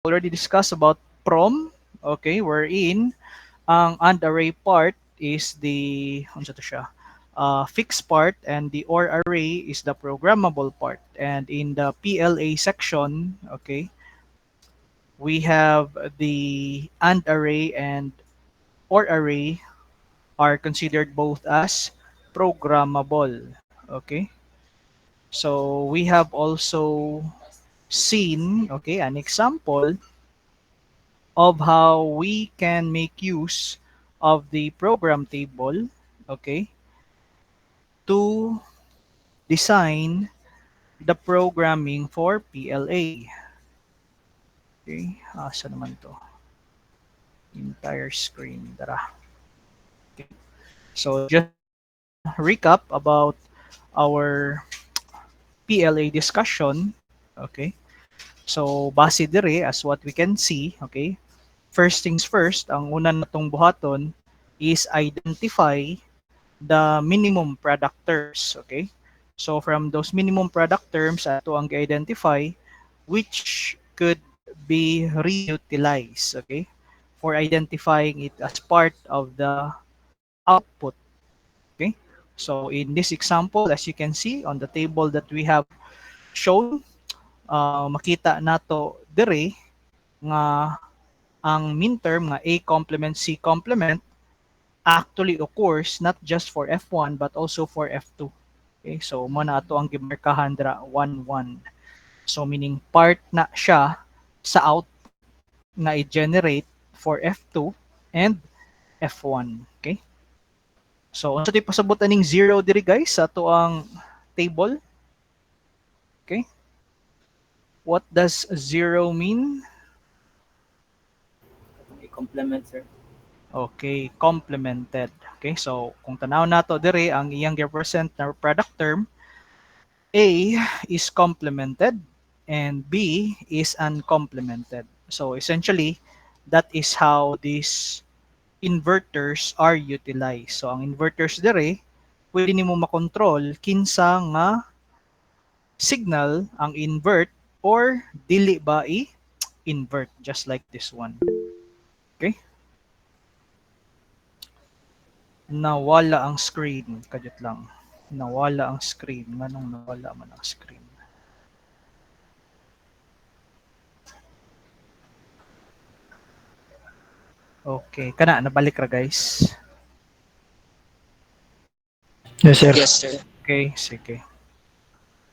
already discussed about PROM, okay, wherein ang AND array part is the unsa to siya? Fixed part, and the OR array is the programmable part. And in the PLA section, okay, we have the AND array and OR array are considered both as programmable. Okay, so we have also seen, okay, an example of how we can make use of the program table, okay, to design the programming for PLA. Okay, asa naman to? Entire screen. Tara. Okay. So just recap about our PLA discussion. Okay. So base dire as what we can see, okay. First things first, ang una natong buhaton is identify the minimum product terms, okay? So from those minimum product terms, ato ang i-identify which could be reutilized, okay? For identifying it as part of the output, okay? So in this example, as you can see on the table that we have shown, makita nato dire nga ang min term nga A complement C complement actually occurs not just for F1 but also for F2. Okay, so mo na ato ang gimarkahan dra 1 1. So meaning part na siya sa output na i-generate for F2 and F1. Okay? So unsa tay pasabot aning zero diri guys sa ato ang table? Okay? What does zero mean? Okay, complement, sir. Okay, complemented. Okay, so kung tanaw nato dire ang iyang represent na product term, A is complemented and B is uncomplemented. So essentially, that is how these inverters are utilized. So ang inverters dire, pwede nimo makontrol kinsa nga signal ang invert or dili ba i-invert, just like this one. Okay? Nawala ang screen. Kadit lang. Nawala ang screen. Nganong nawala man ang screen? Okay. Kana, nabalik ra guys. Yes, sir. Yes, sir. Okay, sige.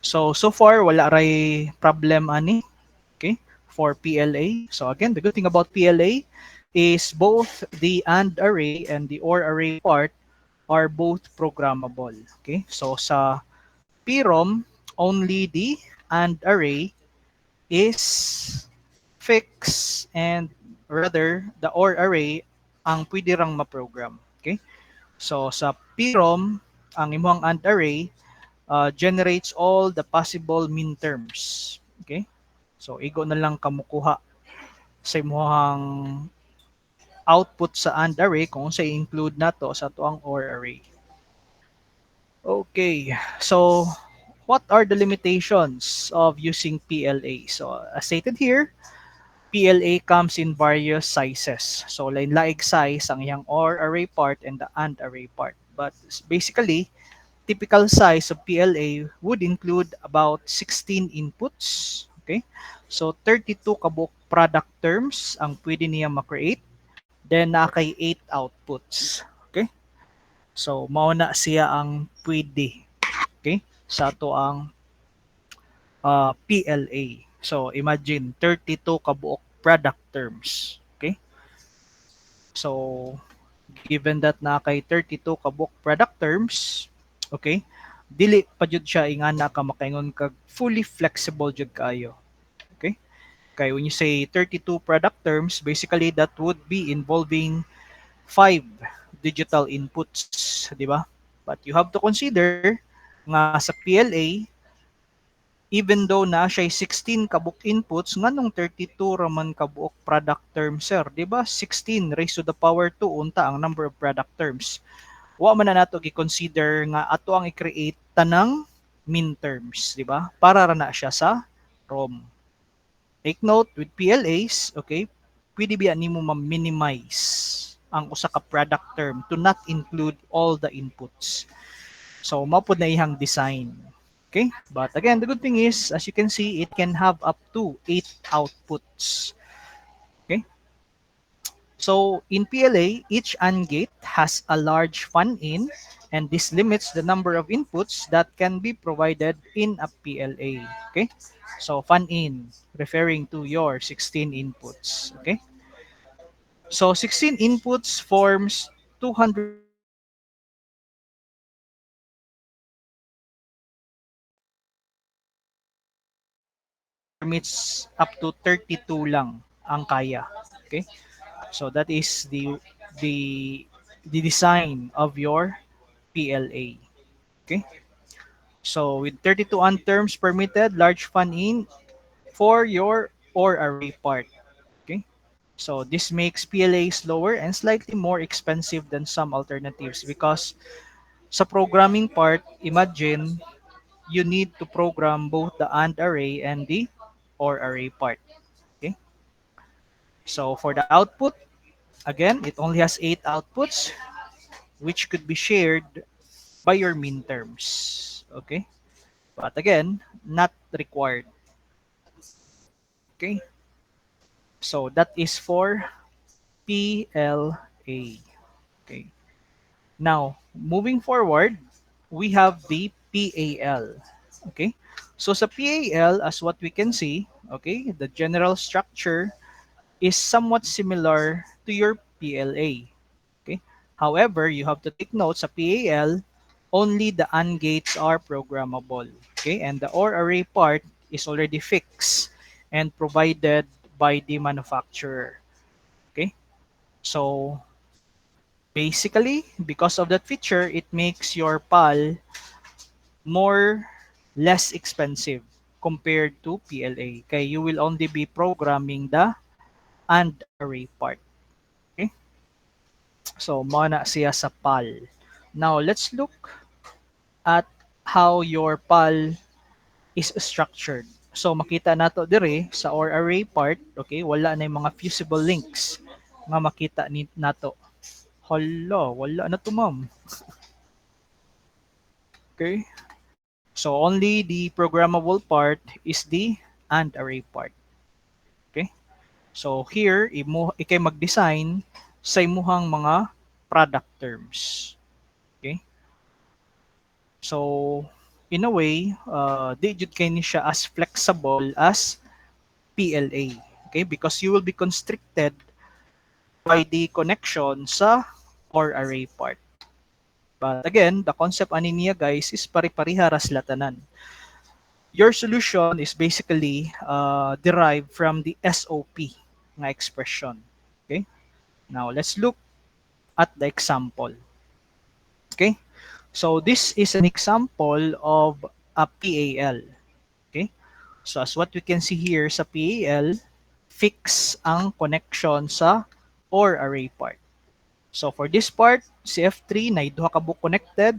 So far, wala ray problem ani. Okay, for PLA. So again, the good thing about PLA is both the AND array and the OR array part are both programmable. Okay, so sa PROM, only the AND array is fixed, and rather the OR array ang pwede rang ma-program. Okay, so sa PROM, ang imong AND array generates all the possible min terms. Okay? So, igo na lang kamukuha sa imong output sa AND array kung sa include nato sa tuang OR array. Okay. So, what are the limitations of using PLA? So, as stated here, PLA comes in various sizes. So, lain-laing size ang iyang OR array part and the AND array part. But basically, typical size of PLA would include about 16 inputs. Okay? So 32 kabuk product terms ang pwede niya ma-create. Then na kay 8 outputs. Okay? So mao na siya ang pwede. Okay? Sa to ang PLA. So imagine 32 kabuok product terms. Okay? So given that na kay 32 kabuk product terms, okay, dili pa jud siya ingana ka makaingon kag fully flexible jud kaayo. Okay? Kay when you say 32 product terms, basically that would be involving 5 digital inputs, di ba? But you have to consider nga sa PLA, even though na siya 16 kabuk inputs, nganong 32 raman kabuok product terms, sir, di ba? 16 raised to the power 2 unta ang number of product terms. Wa man na nato gi-consider nga ato ang i-create tanang min terms, di ba? Para ra na siya sa ROM. Take note with PLAs, okay, pwede ba nimo ma-minimize ang usa ka product term to not include all the inputs. So mao pod na ihang design. Okay? But again, the good thing is as you can see it can have up to 8 outputs. Okay? So in PLA, each AND gate has a large fan-in and this limits the number of inputs that can be provided in a PLA. Okay? So fan-in referring to your 16 inputs. Okay? So 16 inputs forms 256 outputs. Permits up to 32 lang ang kaya. Okay? So that is the the design of your PLA. Okay? So with 32 on terms permitted, large fan in for your OR array part. Okay? So this makes PLA slower and slightly more expensive than some alternatives because sa programming part, imagine you need to program both the AND array and the OR array part. Okay? So for the output, again, it only has 8 outputs which could be shared by your min terms. Okay? But again, not required. Okay? So that is for PLA. Okay. Now, moving forward, we have the PAL. Okay. So sa PAL, as what we can see, okay, the general structure is somewhat similar to your PLA. Okay. However, you have to take note sa PAL, only the AND gates are programmable. Okay. And the OR array part is already fixed and provided by the manufacturer. Okay. So basically, because of that feature, it makes your PAL more less expensive compared to PLA. Kaya you will only be programming the AND array part. Okay? So, mana siya sa PAL. Now, let's look at how your PAL is structured. So, makita nato dire sa OR array part, okay, wala na yung mga fusible links nga makita ni nato. Hala, wala na to, ma'am. Okay? So only the programmable part is the AND array part. Okay? So here, ikay mag-design sa imuhang mga product terms. Okay? So in a way, di jud kay ni siya as flexible as PLA. Okay? Because you will be constricted by the connection sa OR array part. But again, the concept ani niya guys is pari-pariha ra sila tanan. Your solution is basically derived from the SOP nga expression. Okay? Now, let's look at the example. Okay? So, this is an example of a PAL. Okay? So, as what we can see here sa PAL, fix ang connection sa OR array part. So, for this part, si F3 na duha ka book connected,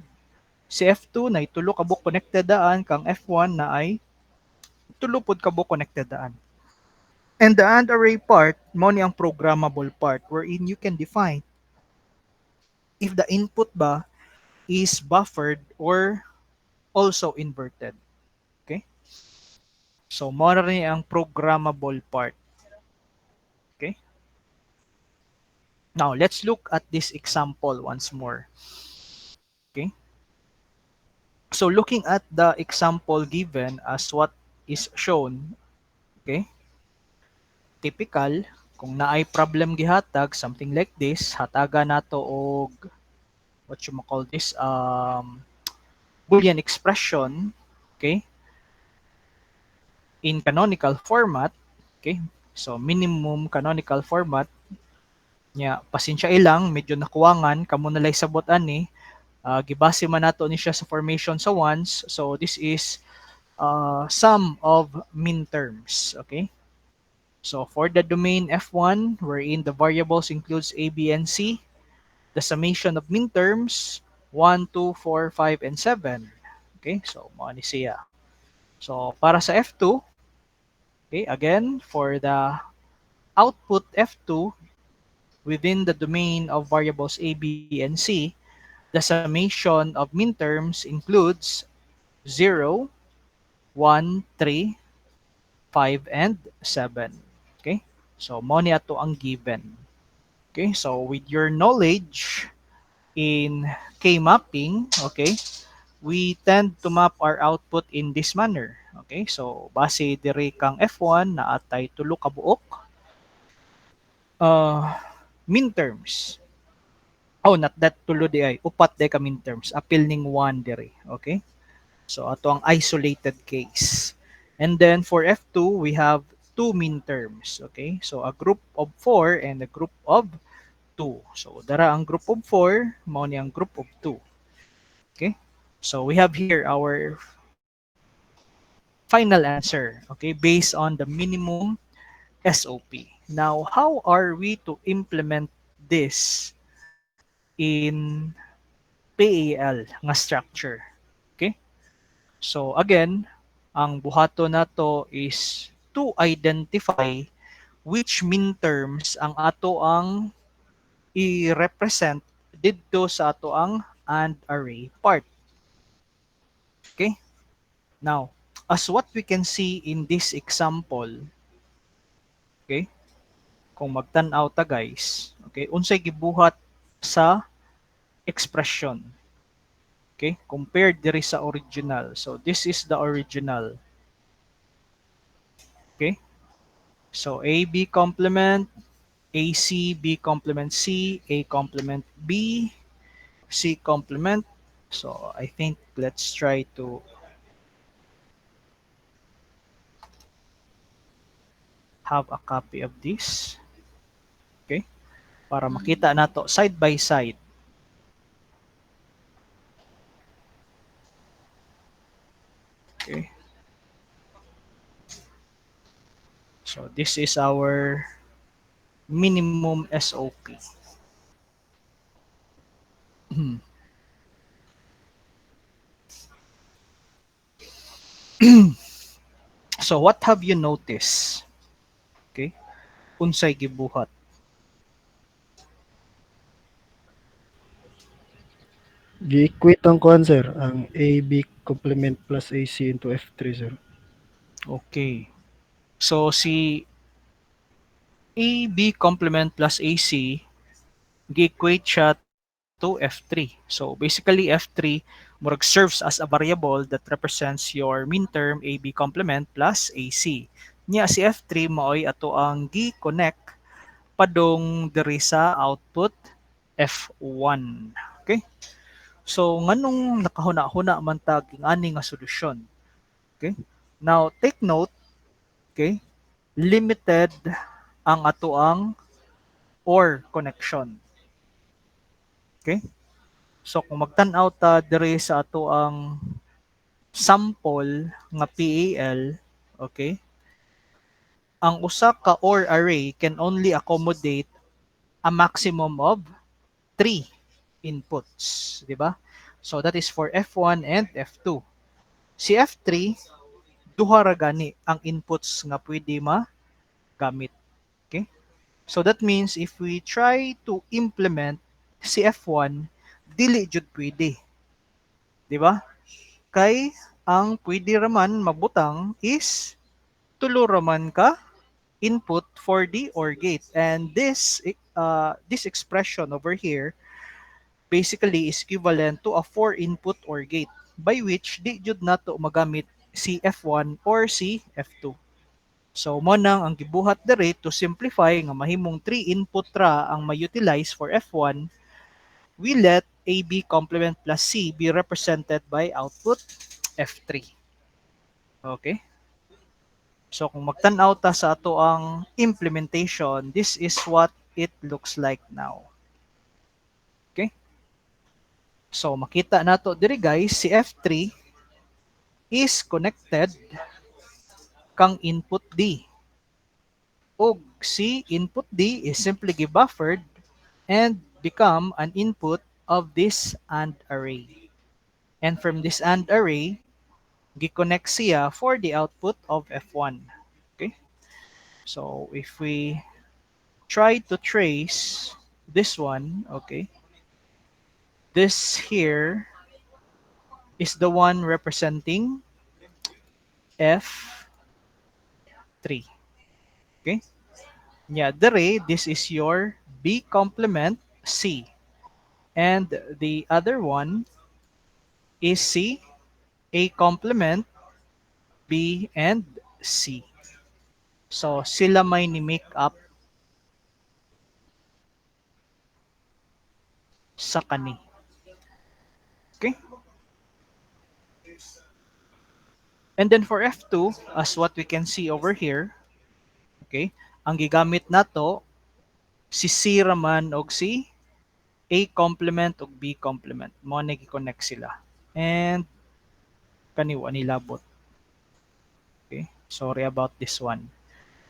si F2 na tulo ka book connected daan, kang F1 na ay tulo pod ka book connected daan. And the AND array part, mo ni ang programmable part wherein you can define if the input ba is buffered or also inverted. Okay? So, mo na rin ang programmable part. Okay? Now, let's look at this example once more. Okay? So, looking at the example given as what is shown, okay? Typical, kung naay problem gihatag, something like this, hataga nato og what you call this, Boolean expression, okay, in canonical format, okay, so minimum canonical format, nya pasensya ilang, medyo nakuwangan, kamo na lay sabot ani, gibase man nato ni siya sa formation sa ones, so this is sum of min terms, okay. So for the domain F1, wherein the variables includes A, B, and C, the summation of min terms, 1, 2, 4, 5, and 7. Okay, so mo ni siya. So para sa F2, Okay, again, for the output F2 within the domain of variables A, B, and C, the summation of minterms includes 0, 1, 3, 5, and 7. Okay? So, mo ni ato ang given. Okay? So, with your knowledge in K-mapping, okay, we tend to map our output in this manner. Okay? So, base dire kang F1 na atay tulo ka buok, uh, minterms. Oh, not that tulo di ay. Upat di ka minterms. Apil ning 1 dire. Okay? So, ato ang isolated case. And then for F2, we have two mean terms. Okay? So, a group of 4 and a group of 2. So, dara ang group of 4, mao ni ang group of 2. Okay? So, we have here our final answer. Okay? Based on the minimum SOP. Now, how are we to implement this in PAL nga structure? Okay? So again, ang buhato nato is to identify which minterms ang ato ang i-represent didto sa ato ang AND array part. Okay? Now, as what we can see in this example, okay? Kung magtan-aw ta guys, okay? Unsay gibuhat sa expression. Okay? Compared diri sa original. So this is the original. Okay? So AB complement, AC, B complement C, A complement B, C complement. So I think let's try to have a copy of this. Okay? Para makita nato side by side. Okay? So this is our minimum SOP. So what have you noticed? Okay? Unsay gibuhat. Gi-equate ang kuan sir, ang AB complement plus AC into F3 sir. Okay. So si AB complement plus AC gi-equate siya to F3. So basically F3 murag serves as a variable that represents your mean term AB complement plus AC. Nya si F3 maoy ato ang gi-connect padong diri sa output F1. Okay? So nganong nakahuna-huna man tag ani nga solusyon. Okay? Now take note, okay? Limited ang ato ang OR connection. Okay? So kung magtan-aw ta dire sa ato ang sample nga PAL, okay? Ang usa ka OR array can only accommodate a maximum of 3 inputs, di ba? So that is for F1 and F2. Si F3 duha ra gani ang inputs nga pwede magamit. Okay? So that means if we try to implement si F1, dili jud pwede, di ba? Kay ang pwede raman mabutang is tulo raman ka input for the OR gate. And this expression over here basically is equivalent to a 4 input OR gate by which di jud nato magamit si F1 or si F2. So mo nang ang gibuhat dere to simplify nga mahimong 3 input ra ang ma-utilize for F1, we let AB complement plus C be represented by output F3. Okay? So kung magtan-aw ta sa ato ang implementation, this is what it looks like now. Okay? So makita nato diri guys, si F3 is connected kang input D. Ug si input D is simply buffered and become an input of this AND array. And from this AND array, gi-connect siya for the output of F1. Okay? So if we try to trace this one, okay, this here is the one representing F3. Okay? Yeah, this is your B complement C. And the other one is C, A complement B and C. So sila may ni-make up sa kani. Okay? And then for F2, as what we can see over here, okay, ang gigamit nato si C raman og si A complement ug B complement. Mo na gi-connect sila. And kaniwa nilabot. Okay? Sorry about this one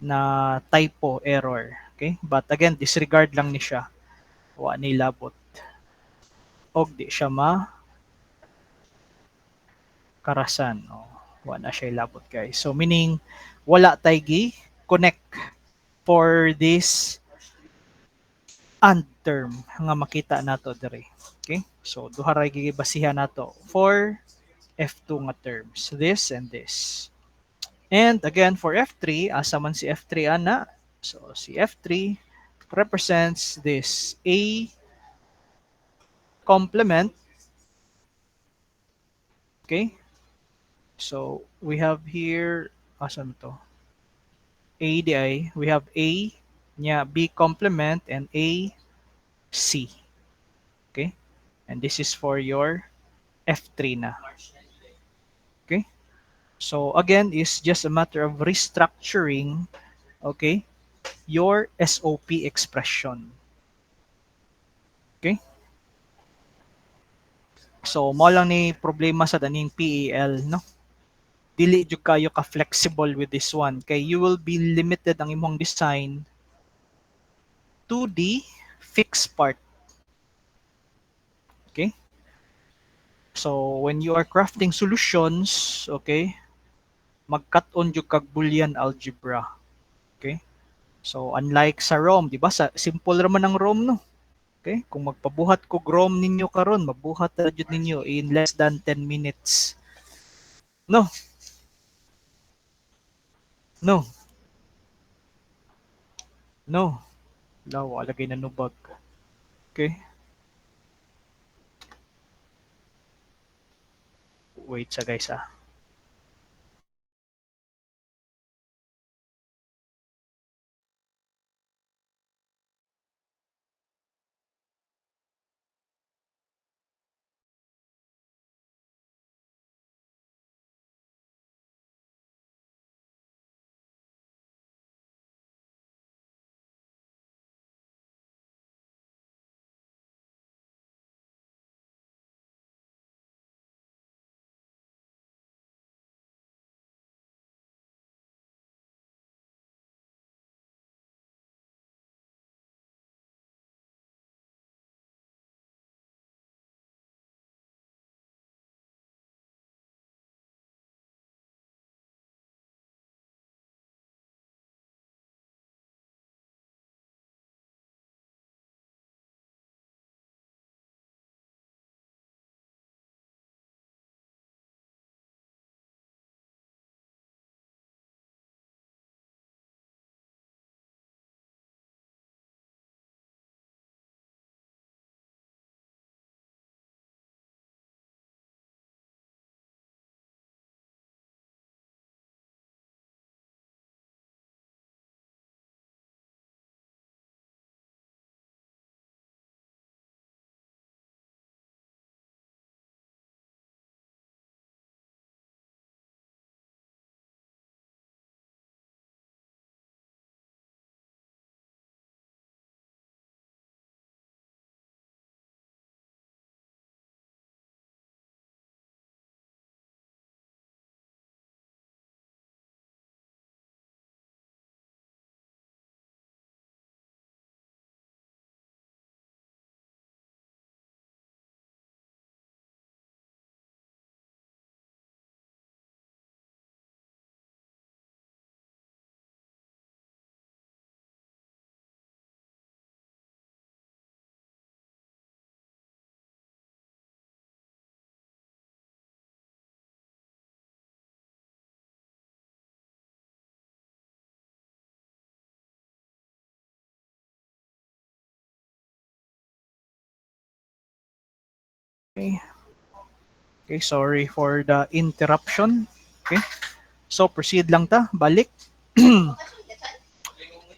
na typo error. Okay? But again, disregard lang ni siya. Wa nilabot. Og di siya karasan. O, wa na siya ilabot guys. So meaning wala tay gi connect for this and term nga makita nato dire. Okay? So duha ra gigibasihan nato for F2 nga terms. This and this. And again for F3, asa man si F3 ana. So si F3 represents this A complement. Okay? So we have here asa na to? ADI, we have A nya B complement and A C. Okay? And this is for your F3 na. Okay? So again, it's just a matter of restructuring, okay, your SOP expression. Okay? So mo lang ni problema sa daning PEL, no? Dili jud kayo ka flexible with this one kay you will be limited ang imong design to the fixed part. Okay? So when you are crafting solutions, okay, magkat-on jud kag Boolean algebra. Okay? So unlike sa ROM, di ba? Sa simple raman ang ROM, no? Okay? Kung magpabuhat ko ROM ninyo karon, mabuhat na jud ninyo in less than 10 minutes. No, no, no. Lawa, lagay na nubag. Okay? Wait sa guys ah. Okay. Okay, sorry for the interruption. Okay. So proceed lang ta, balik.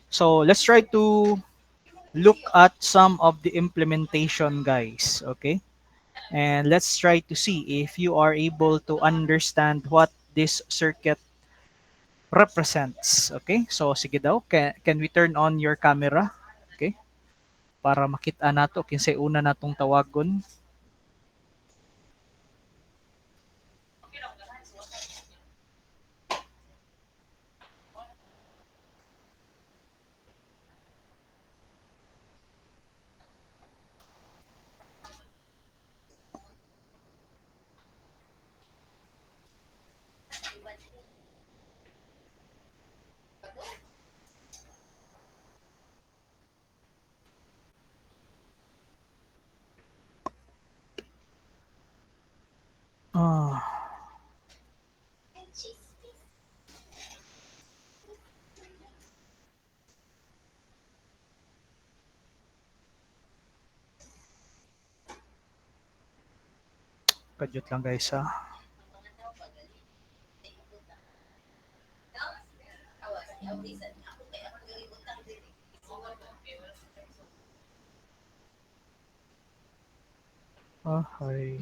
So let's try to look at some of the implementation, guys. Okay. And let's try to see if you are able to understand what this circuit represents. Okay? So sige daw, can we turn on your camera? Okay? Para makita nato kinsay una natong tawagon. Ah, kadyot lang guys ha. Okay.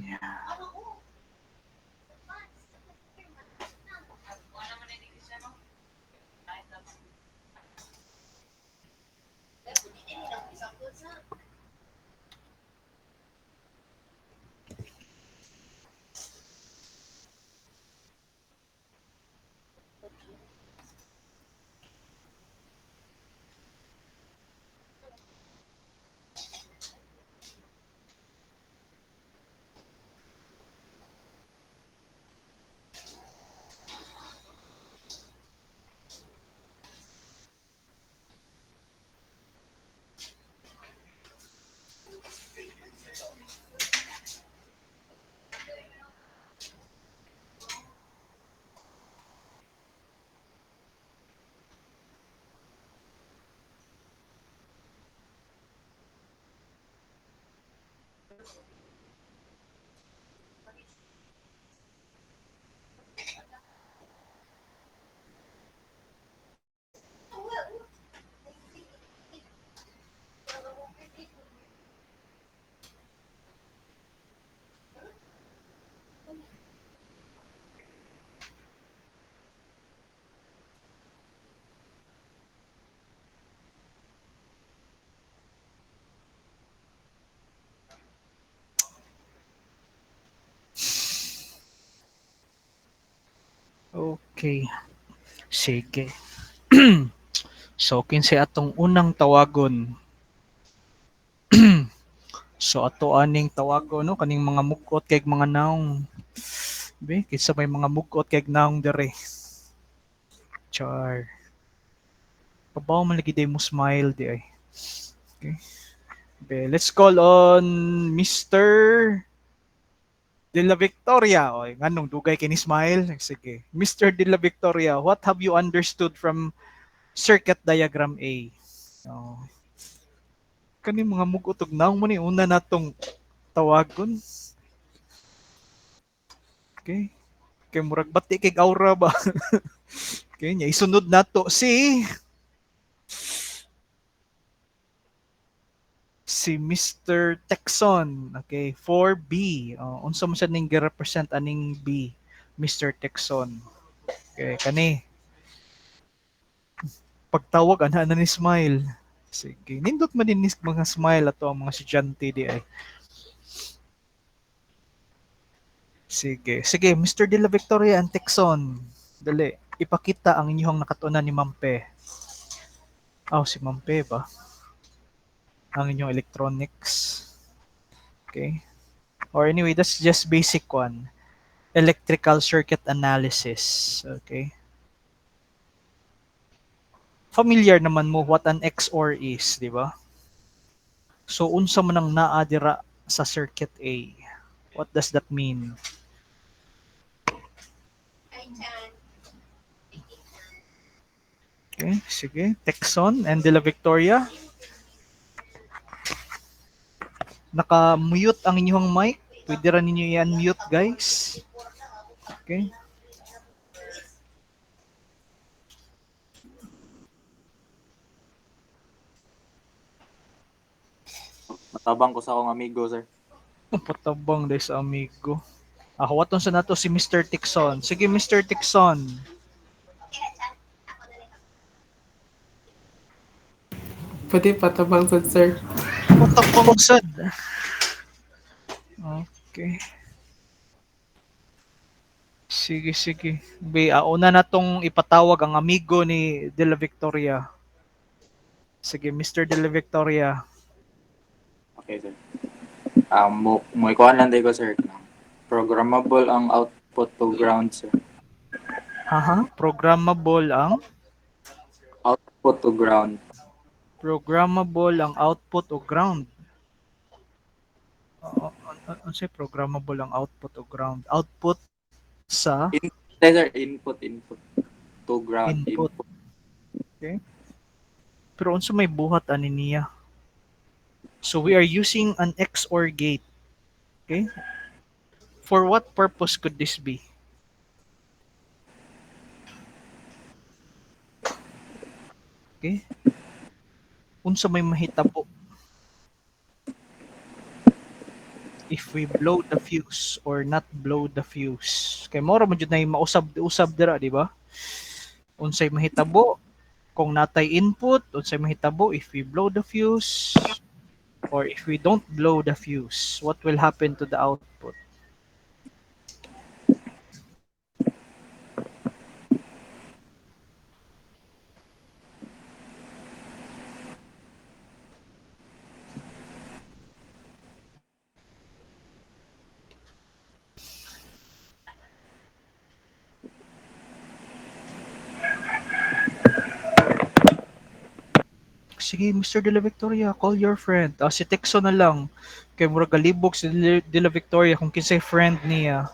Okay. Sige. So kinsay atong unang tawagon. So ato aning tawagon no kaning mga mugot kay mga naong. Be, kinsa may mga mugot kay naong dire. Char. Pabaw man lagi day mo smile di ay. Okay. Be, let's call on Mr. De La Victoria. O, nganong dugay kini smile? Sige. Mr. De La Victoria, what have you understood from circuit diagram A? Oh, kani mga mugutog naong mo ni una natong tawagon. Okay. Kay murag bati kay aura ba? Okay, nya isunod nato si Mr. Texon. Okay, for B. Unsa man siya ning gi-represent aning B? Mr. Texon. Okay, kani pagtawag ana na ni smile. Sige, nindot man din ni mga smile ato ang mga estudyante di ay. Sige, sige, Mr. De La Victoria and Texon. Dali, ipakita ang inyong nakatunan ni Mampe. Oh, si Mampe ba? Ang inyong electronics. Okay. Or anyway, that's just basic one. Electrical circuit analysis. Okay. Familiar naman mo what an XOR is, di ba? So, unsa man ang naa dira sa circuit A? What does that mean? Okay, sige. Texon and De La Victoria. Naka-mute ang inyong mic. Pwede rin ninyo i-unmute, guys. Okay. Matabang ko sa akong amigo, sir. Patabang dahil sa amigo. Waton sa nato si Mr. Tixon. Sige, Mr. Tixon. Pwede patabang sad, sir. Patabang sad. Okay. Sige, sige. Una na tong ipatawag ang amigo ni De La Victoria. Sige, Mr. De La Victoria. Okay, sir. Mo ikuan lang ko, sir. Programmable ang output to ground, sir. Haha, programmable ang Output to ground. programmable ang output o ground. Ano say programmable ang output o ground? Output sa Sir, input to ground. input. Okay. Pero unsa may buhat ani niya? So we are using an XOR gate. Okay? For what purpose could this be? Okay? Unsa may mahitabo if we blow the fuse or not blow the fuse. Kay mora man jud na mausab-usab dira, di ba? Unsay mahitabo kung natay input, unsay mahitabo if we blow the fuse or if we don't blow the fuse. What will happen to the output? Sige, Mr. De La Victoria, call your friend. Si Texo na lang. Kay mura galibog si De La Victoria kung kinsay friend niya.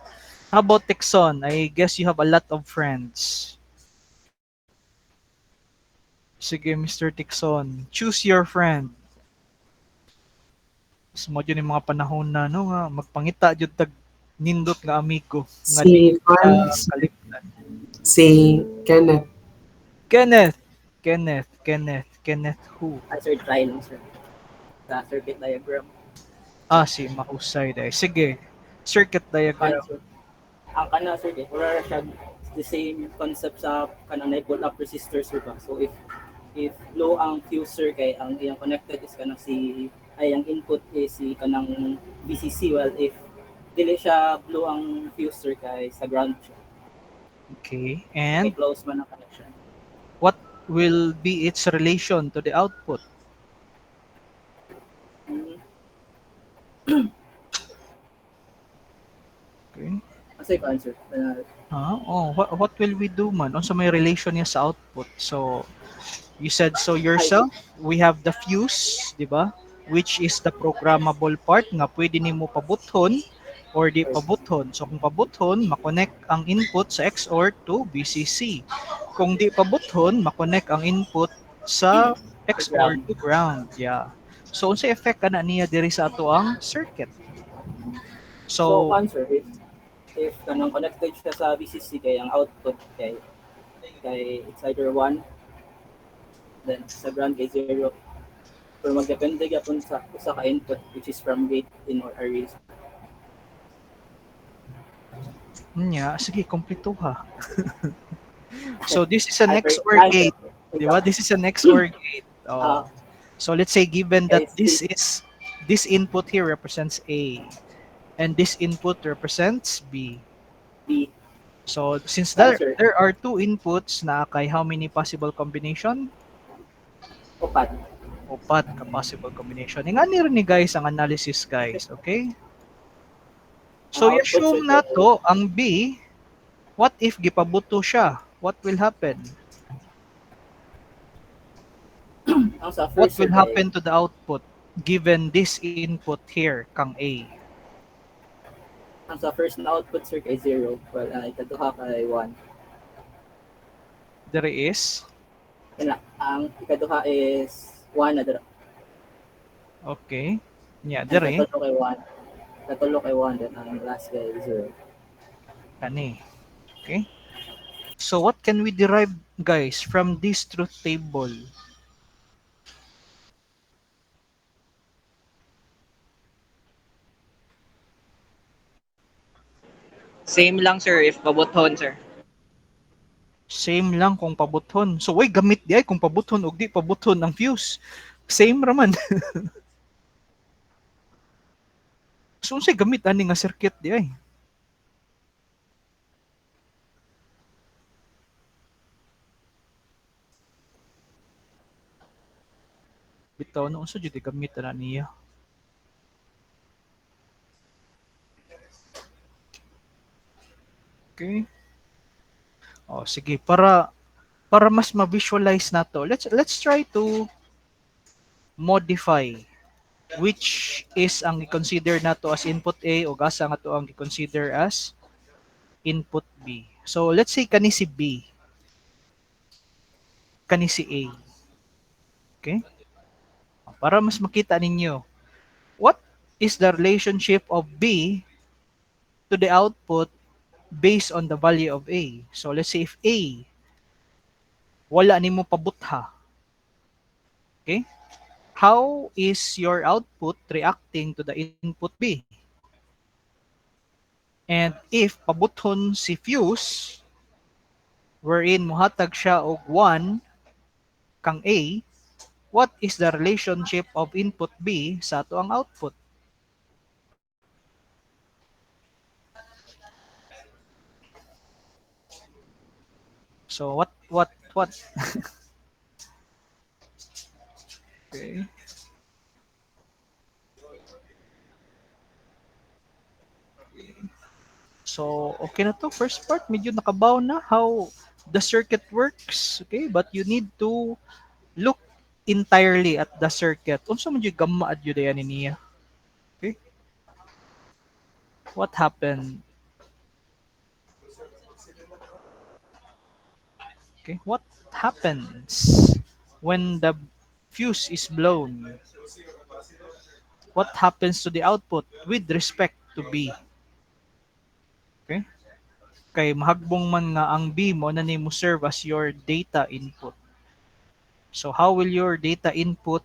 How about Texon? I guess you have a lot of friends. Sige, Mr. Texon. Choose your friend. Mo yun yung mga panahon na no nga magpangita jud tag nindot nga amigo nga di Si Franz, kalimtan. si Kenneth. Kenneth who? Sir, try lang, sir. Sa circuit diagram. Si mahusay dahil. Sige, circuit diagram. Sir. Ang kana, sir, wala siya the same concept sa kanang pull up resistor, sir ba? So if low ang fuse, sir, kay ang iyang connected is kanang ang input is si kanang VCC, well if dili siya blow ang fuse, sir, kay sa ground siya. Okay, Kay and close man ang connection. what will be its relation to the output? Okay. Asa yung answer? What will we do man? Unsa may relation niya sa output? So, you said so yourself, we have the fuse, di ba? Which is the programmable part nga pwede nimo pabuthon or di pabuthon. So, kung pabuthon, makonect ang input sa XOR to VCC. Kung di pabuthon, makonect ang input sa XOR to ground. Yeah. So, unsa effect ana niya diri sa ato ang circuit? So answer if kanang connected siya sa VCC kay ang output kay it's either 1 then sa ground kay 0. Pero magdepende gyapon sa usa ka input which is from gate in or array. Sige, kompleto ha. So this is an XOR gate, di ba? This is an XOR gate. So let's say given that this input here represents A and this input represents B. So since there are two inputs na kay how many possible combination? Upat ka possible combination. Ingani rin ni guys ang analysis guys, okay? So i-assume na to ang B, what if gipabuto siya? What will happen? What will happen to the output given this input here kang A? Ang sa first na output, sir, kay 0. Well, ikaduha kay 1. There is? Ang ikaduha is 1 na dira. Okay. Yeah, there is. Ikaduha kay 1. Natulo kay 1, then ang last kay 0. Kani. Okay? So what can we derive, guys, from this truth table? Same lang, sir, if pabuthon, sir. Same lang kung pabuthon. So way gamit di ay kung pabuthon ug di pabuthon ang fuse. Same raman. So unsay gamit ani nga circuit di ay? Bitaw na unsa jud gamit ana niya? Okay. Oh, sige para mas ma-visualize nato. Let's try to modify which is ang i-consider nato as input A o asa nga to ang i-consider as input B. So let's say kani si B, kani si A. Okay? Para mas makita ninyo, what is the relationship of B to the output based on the value of A? So let's say if A wala nimo pabutha. Okay? How is your output reacting to the input B? And if pabuthon si fuse, wherein muhatag siya og 1 kang A, what is the relationship of input B sa ato ang output? So what? Okay. So, okay na to. First part, medyo nakabaw na how the circuit works. Okay, but you need to look entirely at the circuit. Unsa man jud gamma ad jud yan niya. Okay? What happened? Okay, what happens when the fuse is blown? What happens to the output with respect to B? Okay? Kay mahagbong man nga ang B mo na nimo serve as your data input. So how will your data input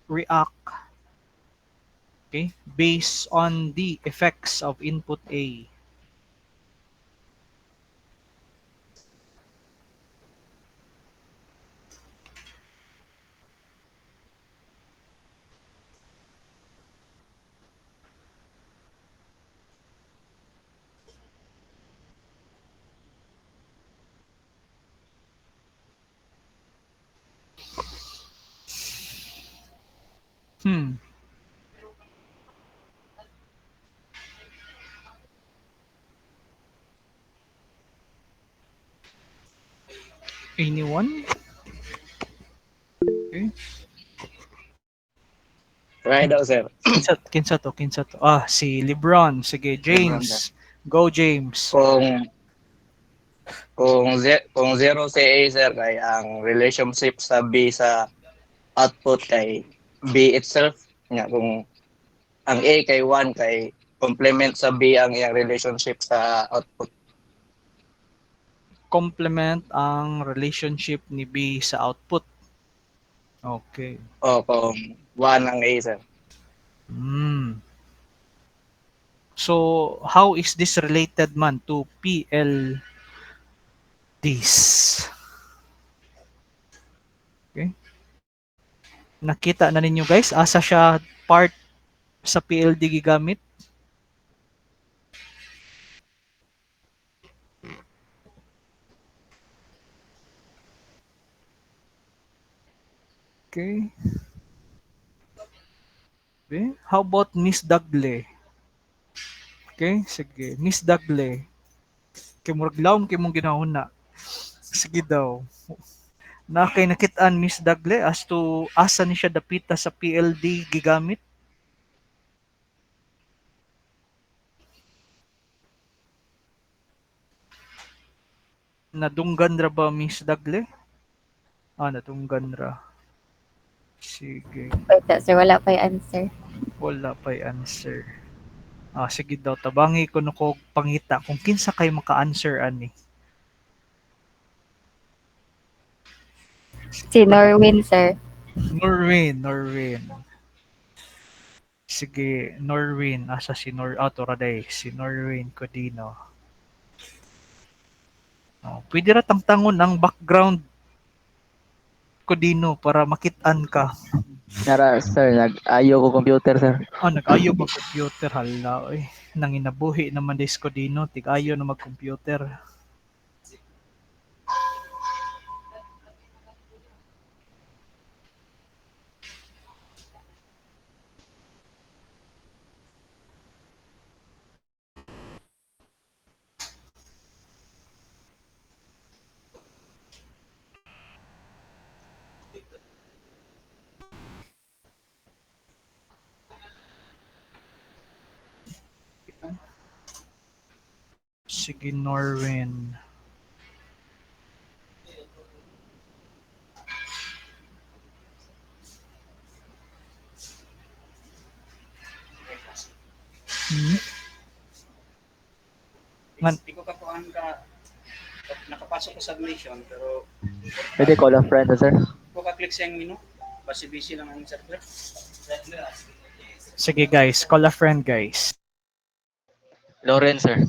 react, okay, based on the effects of input A? Hmm. Anyone? Okay. Right daw, sir. Kinsa to. Ah, si LeBron. Sige, Lebron, James. Go, James. Kung zero si A, sir, kay ang relationship sa B sa output kay B itself. Nga, kung ang A kay 1 kay complement sa B ang iyang relationship sa output. Complement ang relationship ni B sa output. Okay. O kung 1 ang A, sir. Hmm. So, how is this related man to PLDs? Okay. Nakita na ninyo guys, asa siya part sa PLD gigamit? Okay. Okay. How about Miss Dagle? Okay, sige. Miss Dagle. Kay murag lawom kay mong ginahuna. Sige daw. Na kay nakitaan Miss Dagle as to asa ni siya dapita sa PLD gigamit? Nadunggan ra ba Miss Dagle? Ah, nadunggan ra. Sige. Wait, sir, wala pa yung answer. Wala pa answer. Sige daw, tabangi ko no ko pangita kung kinsa kay maka-answer ani. Si Norwin, sir. Norwin, Norwin. Sige, Norwin. Asa si Toraday. Si Norwin Codino. Pwede ra tangtangon ang background Codino para makitaan ka. Nara, sir, nag-ayo ko computer, sir. Nag-ayo mag computer hala oy. Nanginabuhi naman des Codino, tig-ayo na mag-computer. Sige, Norwin. Hmm? Man, Hindi ko kakuhaan ka, nakapasok ko submission, pero Pwede call a friend, sir. kung ka-click sa yung menu, basi-busy lang ang server. sige guys, call a friend guys. Lawrence, sir.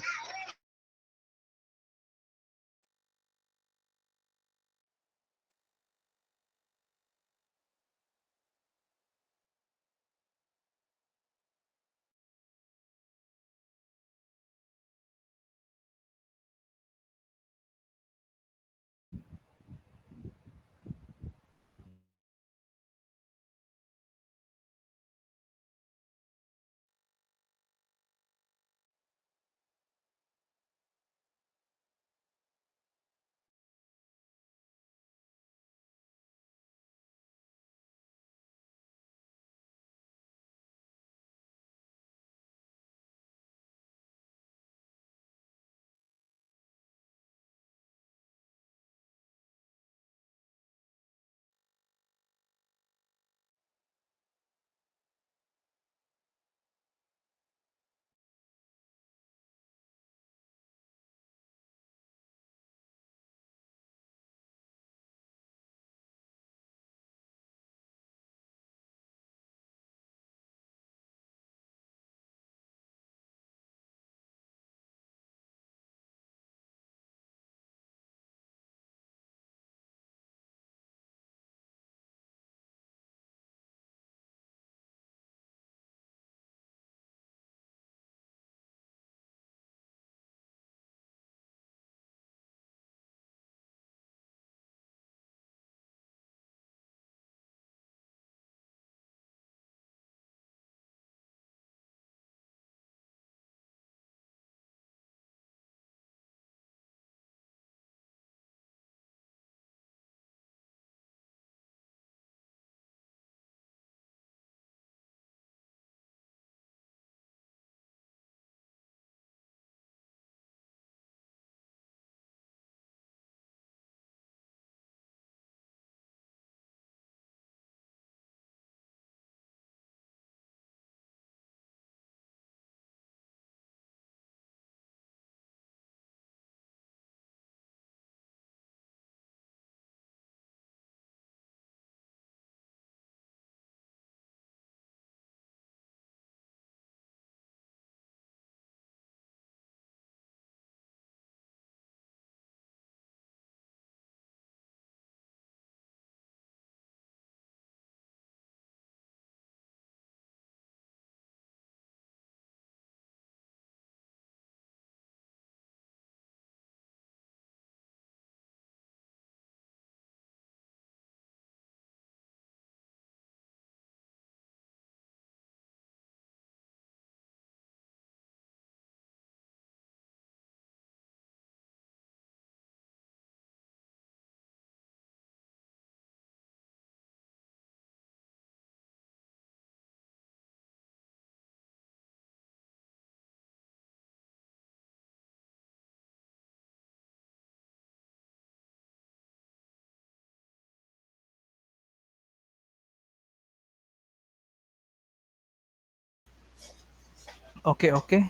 Okay, okay.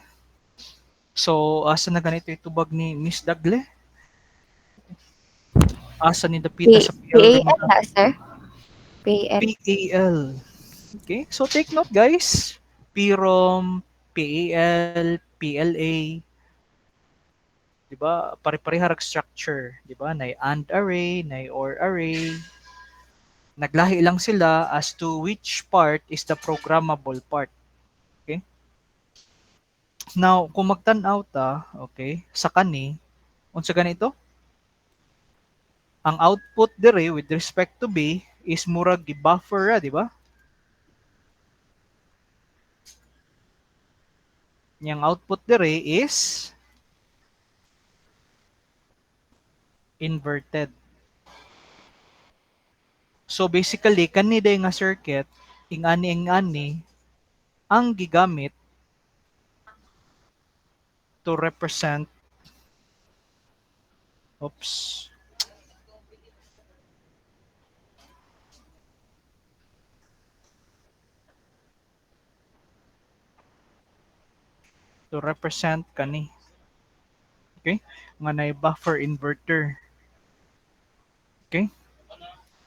So, asa na ganito itubag ni Miss Dagle? Asa ni dapita sa PLD PAL nga na, sir? PAL. PAL. Okay, so take note guys. PROM, PAL, PLA, 'di ba? Pare-pareha structure, 'di ba? Nay AND array, nay OR array. Naglahi lang sila as to which part is the programmable part. Okay? Now, kung magtan-aw ta, okay, sa kani, unsa ganito? Ang output dire with respect to B is murag gi-buffer ra, di ba? Yang output dire is inverted. So basically kani day nga circuit ingani ang gigamit to represent oops to represent kani. Okay? Nga na buffer inverter. Okay?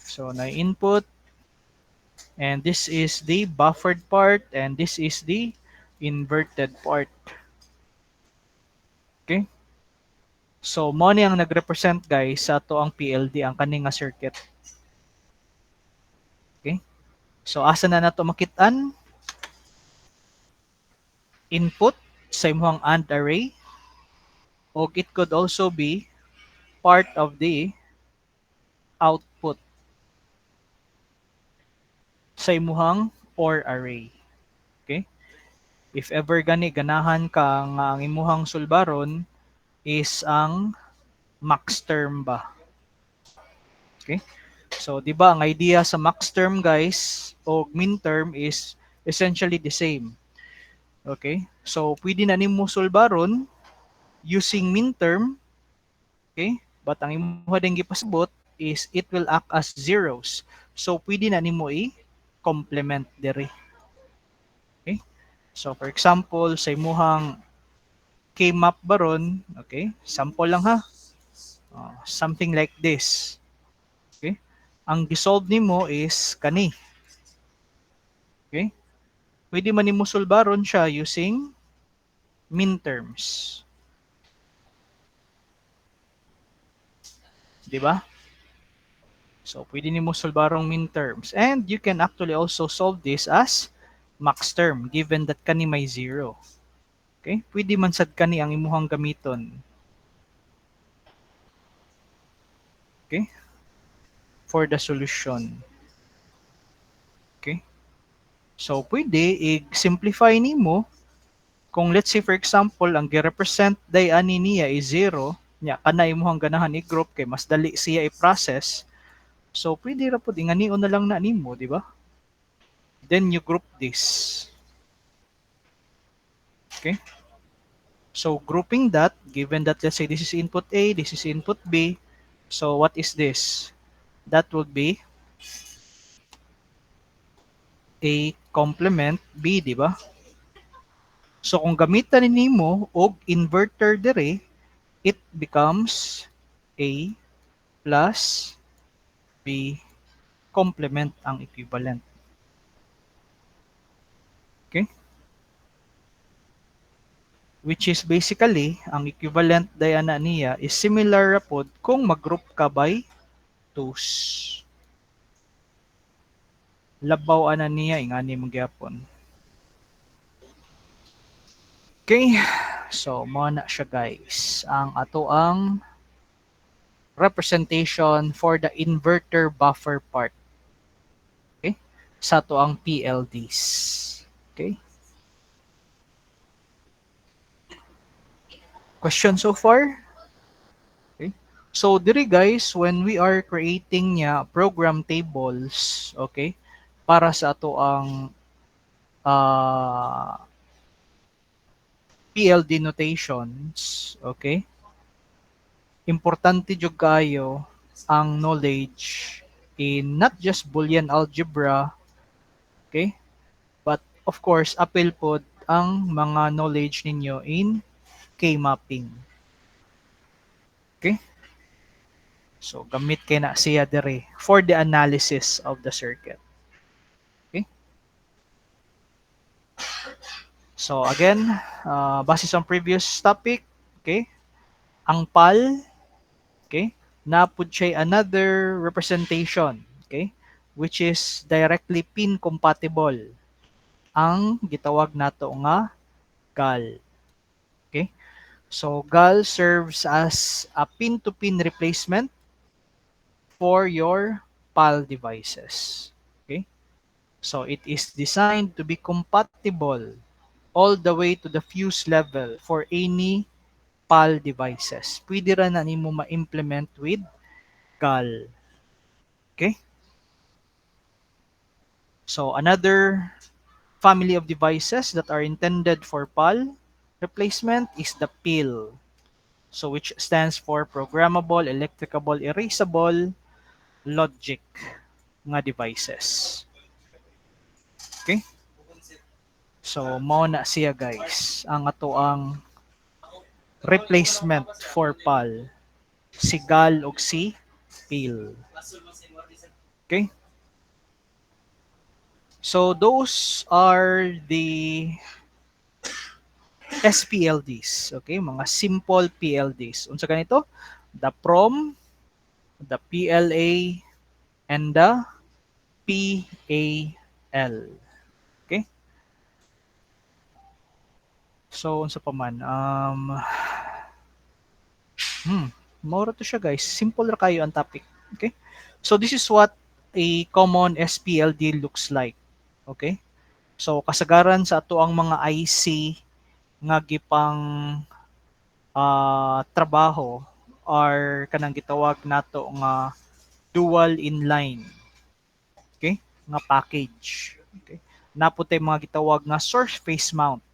So na input and this is the buffered part and this is the inverted part. Okay? So mo ni ang nagrepresent guys sa to ang PLD ang kani nga circuit. Okay? So asa na nato makit-an? Input sa imong AND array or it could also be part of the output sa imuhang OR array. Okay? If ever gani ganahan ka nga ang imuhang sulbaron is ang max term ba. Okay? So, di ba ang idea sa max term guys o min term is essentially the same. Okay? So, pwede na nimo sulbaron using min term. Okay? But ang imuha ding gipasabot is it will act as zeros. So, pwede na nimo i-complement diri. Okay? So, for example, sa imuhang K-map baron, okay? Sample lang ha. Something like this. Okay? Ang gisolve nimo is kani. Okay? Pwede man nimo sulbaron siya using min terms. 'Di ba? So, pwede nimo sulbarong min terms. And you can actually also solve this as max term given that kani may zero. Okay? Pwede man sad kani ang imuhang gamiton. Okay? For the solution. Okay? So, pwede i-simplify nimo kung let's say for example, ang gi-represent day ani niya is 0, nya kana imuhang ganahan i-group kay mas dali siya i-process. So, pwede ra pud inganion na lang na nimo, di ba? Then you group this. Okay? So, grouping that, given that let's say this is input A, this is input B, so what is this? That would be A complement B, di ba? So, kung gamitan nimo og inverter dire, it becomes A plus B complement ang equivalent. Okay? Which is basically, ang equivalent dayana niya is similar ra pod kung mag-group ka by 2's. Labaw ana niya ingani mong gyapon. Okay? So, mo na siya guys. Ang ato ang representation for the inverter buffer part. Okay? Sa to ang PLDs. Okay? Question so far? Okay. So, diri guys, when we are creating niya program tables, okay, para sa ato ang PLD notations, okay, importante jud kayo ang knowledge in not just Boolean algebra, okay, but of course, apil pod ang mga knowledge ninyo in K-mapping. Okay? So, gamit kay na siya dire for the analysis of the circuit. Okay? So, again, base sa previous topic, okay, ang PAL, okay, napud siya another representation, okay, which is directly pin compatible. Ang gitawag nato nga GAL. Okay? So, GAL serves as a pin-to-pin replacement for your PAL devices. Okay? So, it is designed to be compatible all the way to the fuse level for any PAL devices. Pwede ra na nimo ma-implement with GAL. Okay? So, another family of devices that are intended for PAL replacement is the PIL. So, which stands for Programmable, Electricable, Erasable, Logic nga devices. Okay? So, mao na siya guys. Ang ato ang replacement for PAL. Si GAL ug si PIL. Okay? So, those are the SPLDs. Okay? Mga simple PLDs. Unsa ganito? The PROM, the PLA, and the PAL. Okay? So, unsa pa man? Maura to siya guys. Simple ra kayo ang topic. Okay? So, this is what a common SPLD looks like. Okay? So, kasagaran sa ato ang mga IC nga gipang trabaho or kanang gitawag nato nga dual inline. Okay? Nga package. Okay? Naputay mga gitawag nga source phase mount.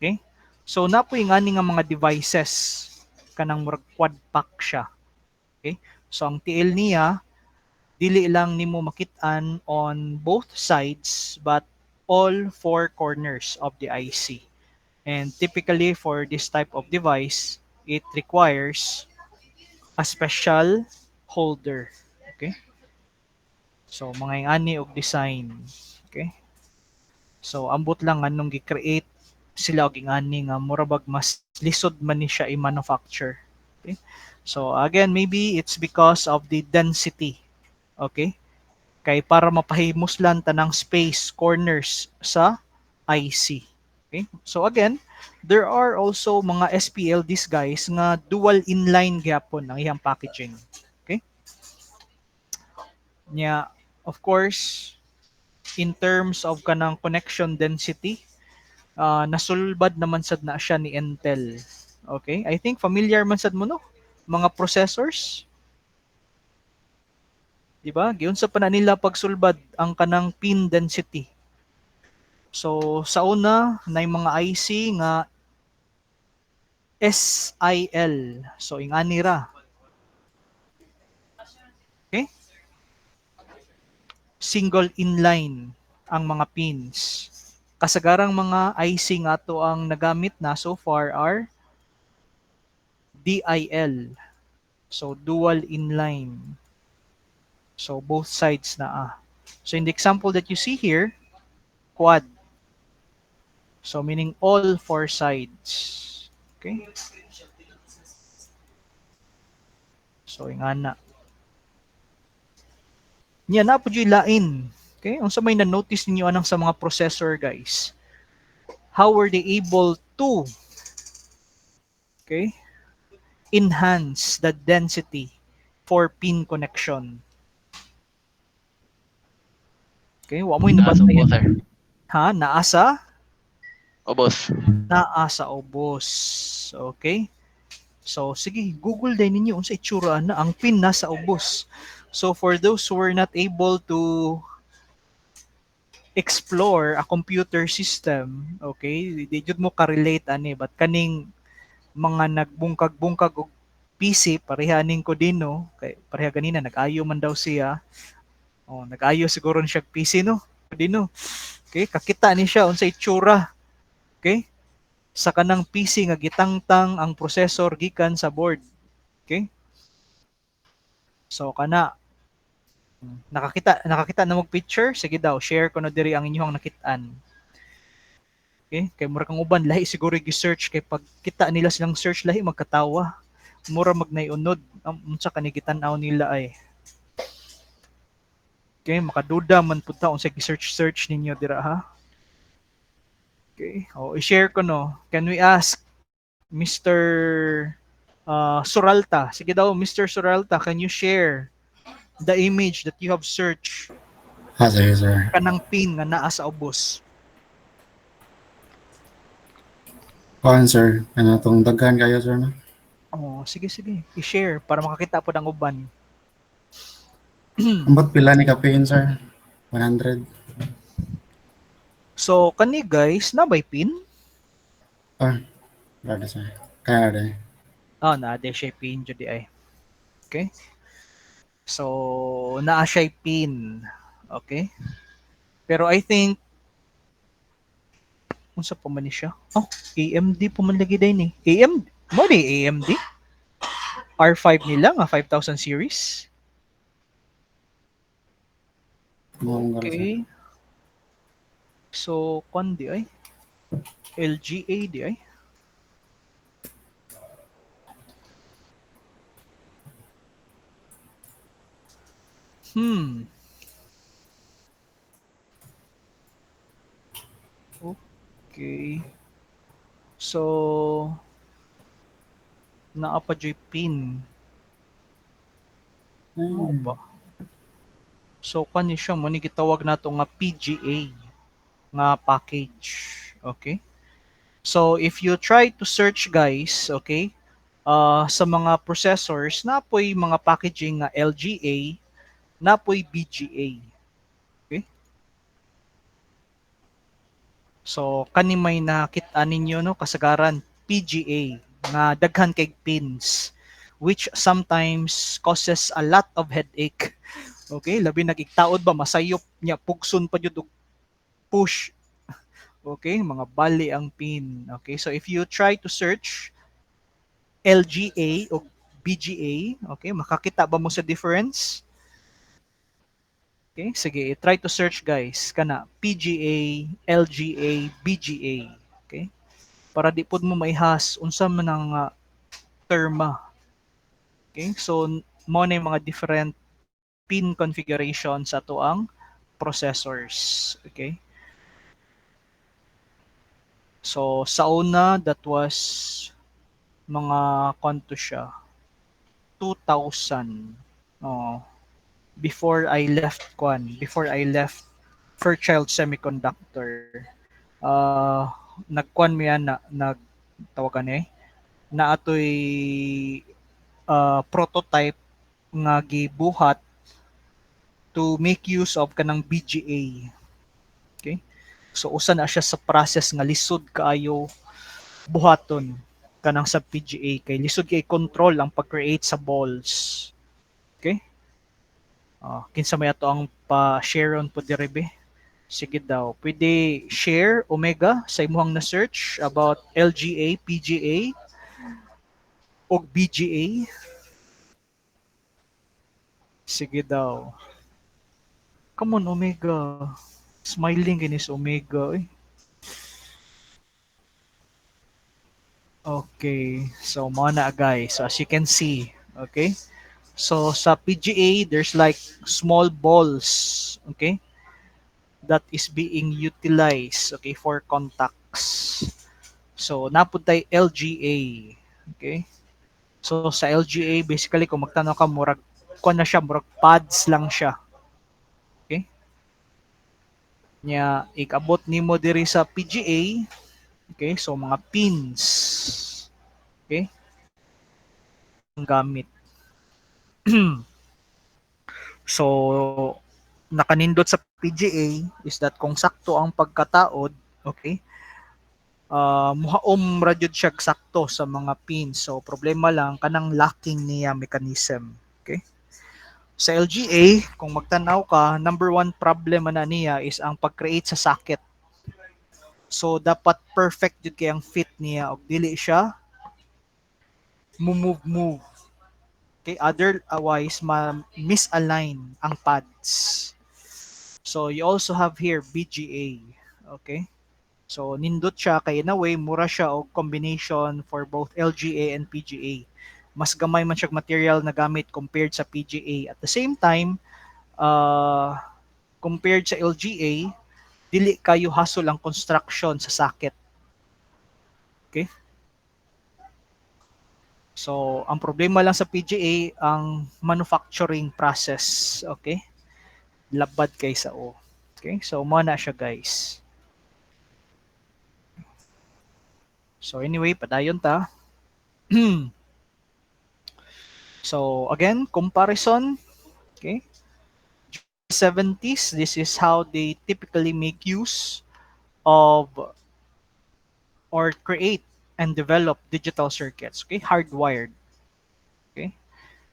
Okay? So napoy ngani nga mga devices kanang murag quad pack siya. Okay? So ang TL niya dili lang nimo makit-an on both sides but all four corners of the IC. And typically for this type of device, it requires a special holder. Okay? So mga ingani og design. Okay? So ambot lang anong gi-create sila og ingani nga murabag mas lisod man ni siya i-manufacture. Okay? So again, maybe it's because of the density. Okay? Kay para mapahimoslan tanang space corners sa IC. Okay? So again, there are also mga SPLDs guys nga dual inline gyapon ang iyang packaging. Okay? Nya, of course, in terms of kanang connection density, nasulbad naman sad na siya ni Intel. Okay? I think familiar man sad mo no? Mga processors. Diba? Giunsa pa na nila pagsulbad ang kanang pin density. So, sa una, na yung mga IC nga SIL. So, ingani ra. Okay? Single inline ang mga pins. Kasagarang mga IC nga to ang nagamit na so far are DIL. So, dual inline. So, both sides na. So, in the example that you see here, quad. So, meaning all four sides. Okay? So, ingana. Nya na po yung lain. Okay? Ang sa may na-notice ninyo anang sa mga processor, guys. How were they able to enhance the density for pin connection? Okay? Wa mo yung Nasa nabantayan. ubos, sir. Ha? Naasa? Ubos. Naasa ubos. Okay? So, sige, Google din ninyo unsa itsura na ang pin nasa ubos. So, for those who were not able to explore a computer system, okay, di jud mo ka-relate ani, but kaning mga nagbungkag-bungkag og PC, parehaning ko din, no? Kay pareha ganina, nag-ayo man daw siya. Nag-ayo siguro siya PC, no? Dino. Okay, kakita ni siya unsa itsura Okay? Sa kanang PC nga gitangtang ang processor gikan sa board. Okay? So kana nakakita na mo picture, sige daw share ko na diri ang inyong nakitaan. Okay? Kay mura kang uban lahi siguro gi-search kay pag kita nila silang search lahi magkatawa. Mura magnayunod unsa kanigitan-aw nila ay. Okay, makaduda man pud ta unsa gi-search ninyo dira ha. Okay. O i-share ko no. Can we ask Mr. Suralta? Sige daw Mr. Suralta, can you share the image that you have searched Sige, sir. kanang pin nga naa sa ubos? Kuhan, sir. Ano itong daghan kayo, sir? No? Oh, sige. I-share para makakita po ng uban. Ambot pila ni kapin, sir? 100. So, kani guys, na by pin? Brother, sir. Kaya rin. Ah, na siya pin jud ay. Okay? So, naa siya pin. Okay? Pero I think unsa pa man ni siya? Oh, AMD pa man lagi din eh. AMD, mo di AMD? R5 nila nga 5000 series. Okay. So, kwan di ay. LGA di ay. Okay. So, naa pa joy pin. Ano ba? So, kani siya mo ni gitawag nato nga PGA nga package. Okay? So, if you try to search guys, okay, sa mga processors, napoy mga packaging nga LGA, napoy BGA. Okay? So, kani may nakita ninyo no kasagaran PGA nga daghan kay pins which sometimes causes a lot of headache. Okay, labi nagigtaod ba masayop niya pugson pa jud og push. Okay, mga bali ang pin. Okay, so if you try to search LGA o BGA, okay, makakita ba mo sa difference? Okay, sige, try to search guys, kana PGA, LGA, BGA. Okay? Para di pud mo maihas unsa man ang terma. Okay? So mo na yung mga different pin configuration sa ato ang processors. Okay? So sa una that was mga konto siya 2000. Oh, before I left Fairchild Semiconductor, nagkuan mo yan nagtawagan na atoy prototype nga gibuhat to make use of kanang BGA. Okay? So usa na siya sa process nga lisod kaayo buhaton kanang sa PGA kay lisod kay control ang pag-create sa balls. Okay? Kinsa may ato ang pa-share on po diribe. Sige daw. Pwede share Omega sa imuhang na search about LGA, PGA o BGA. Sige daw. Come on Omega. Smiling kinis Omega. Okay. So mana guys. So as you can see, okay? So sa PGA, there's like small balls, okay, that is being utilized, okay, for contacts. So napud tay LGA, okay. So sa LGA, basically kung magtanaw ka, murag kuan na siya, murag pads lang siya, okay. Nya ikabot nimo diri sa PGA, okay. So mga pins, okay, ang gamit. So, nakanindot sa PGA is that kung sakto ang pagkataod, okay, muhaom ra jud siya sakto sa mga pins. So, problema lang kanang locking niya mechanism. Okay? Sa LGA, kung magtanaw ka, number one problem na niya is ang pag-create sa socket. So dapat perfect jud kay ang fit niya og dili siya move. Okay, otherwise misalign ang pads. So you also have here BGA. Okay? So nindot siya kay in a way mura siya og combination for both LGA and PGA. Mas gamay man siya material na gamit compared sa PGA. At the same time, compared sa LGA, dili kayo hassle ang construction sa socket. Okay? So, ang problema lang sa PGA, ang manufacturing process. Okay? Labad kay sa O. Okay? So, muna siya guys. So, anyway, padayon ta. So, again, comparison. Okay? 70s, this is how they typically make use of or create and develop digital circuits. Okay? Hardwired. Okay?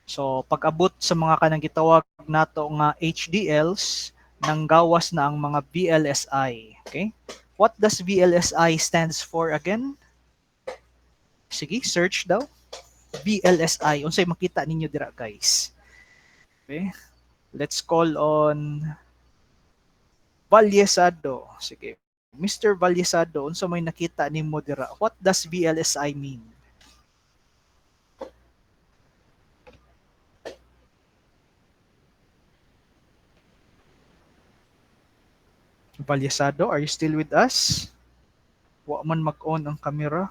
So, pag-abot sa mga kanang gitawag nato nga HDLs, nanggawas na ang mga VLSI. Okay? What does VLSI stands for again? Sige, search daw. VLSI. Unsay makita ninyo dira, guys. Okay? Let's call on Valyesado. Sige. Mr. Valyesado, unsa may nakita nimo dira? What does VLSI mean? Valyesado, are you still with us? Wa man mag-on ang camera.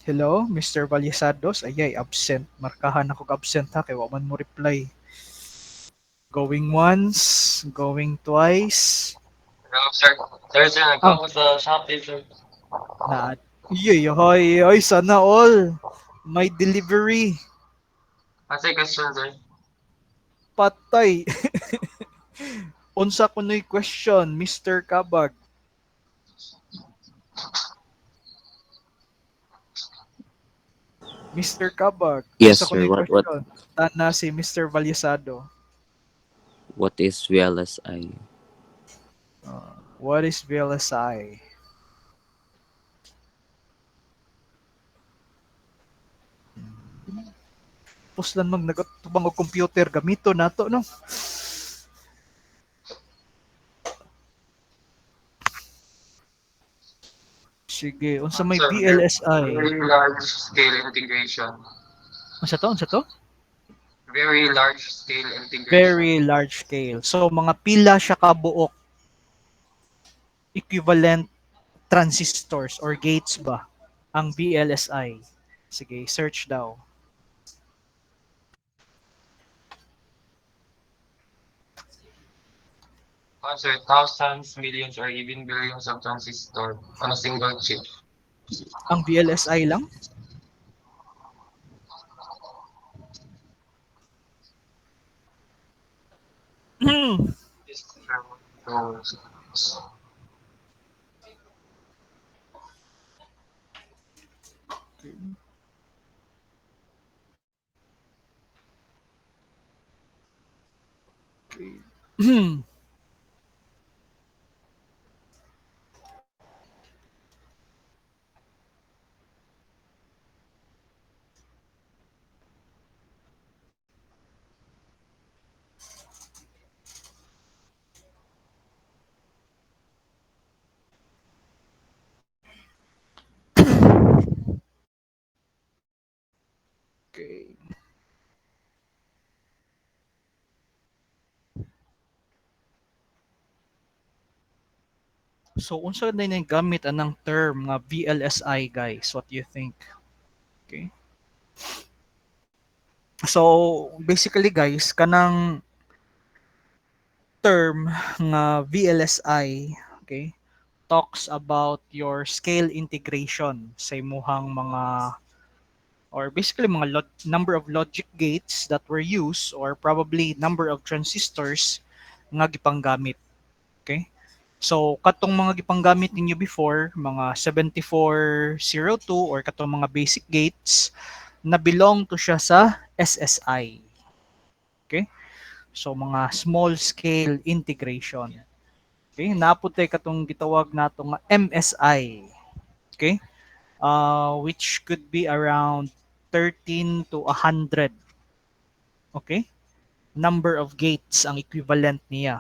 Hello, Mr. Valyesados. Ayay, absent. Markahan ako absent ha, kaya wa man mo reply. Going once, going twice. Hello, sir. Sir, nagkakot sa Shopee, sir. Na, ay, sana all. May delivery. Kasi question, sir. Patay. Unsa kunoy question, Mr. Kabag? Mr. Kabag. Yes, unsa sir. kunoy What question? Tana si Mr. Valyesado. what is VLSI? What is VLSI? Puslan mag nagatubang og computer gamito nato no. Sige, unsa may Sir, VLSI? Very large scale integration. Unsa to? Very large scale integration. Very large scale. So mga pila siya ka buok equivalent transistors or gates ba ang VLSI? Sige, search daw. Sir, thousands, millions, or even billions of transistors on a single chip. Ang VLSI lang? Okay. So unsa na yung gamit anang term nga VLSI guys? What do you think? Okay. So basically guys, kanang term nga VLSI, okay, talks about your scale integration sa imuhang mga or basically mga number of logic gates that were used or probably number of transistors nga gipanggamit. Okay? So katong mga gipanggamit ninyo before, mga 7402 or katong mga basic gates na belong to siya sa SSI. Okay? So mga small scale integration. Okay, naaputay katong gitawag nato nga MSI. Okay? Which could be around 13 to 100. Okay? Number of gates ang equivalent niya.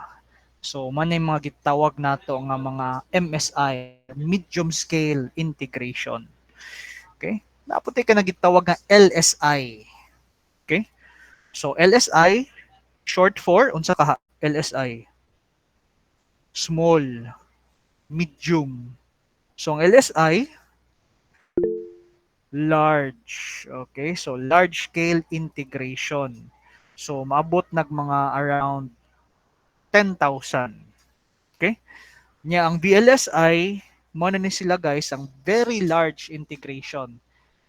So manay mga gitawag nato nga mga MSI, medium scale integration. Okay? Naaputay ka na gitawag nga LSI. Okay? So LSI short for unsa ka LSI? Small, medium. So ang LSI large. Okay? So large scale integration. So maabot nag mga around 10,000. Okay? Nya ang VLSI mo na ni sila guys ang very large integration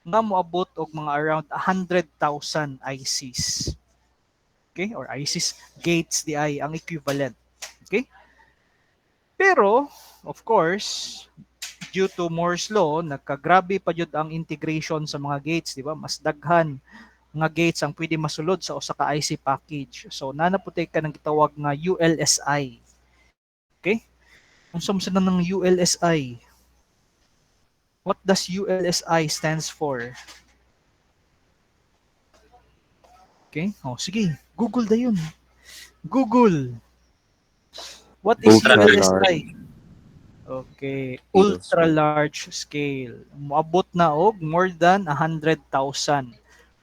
nga moabot og mga around 100,000 ICs. Okay? Or ICs gates di ay ang equivalent. Okay? Pero of course, due to Moore's law, nagkagrabe pa jud ang integration sa mga gates, di ba? Mas daghan nga gates ang pwede masulod sa usa ka IC package. So nanaputay ka ng gitawag nga ULSI. Okay? Unsa man ng ULSI? What does ULSI stands for? Okay? Oh, sige. Google dayon. Google. What is Ultra ULSI? Okay, Scale, ultra sir. large scale. Moabot na og more than 100,000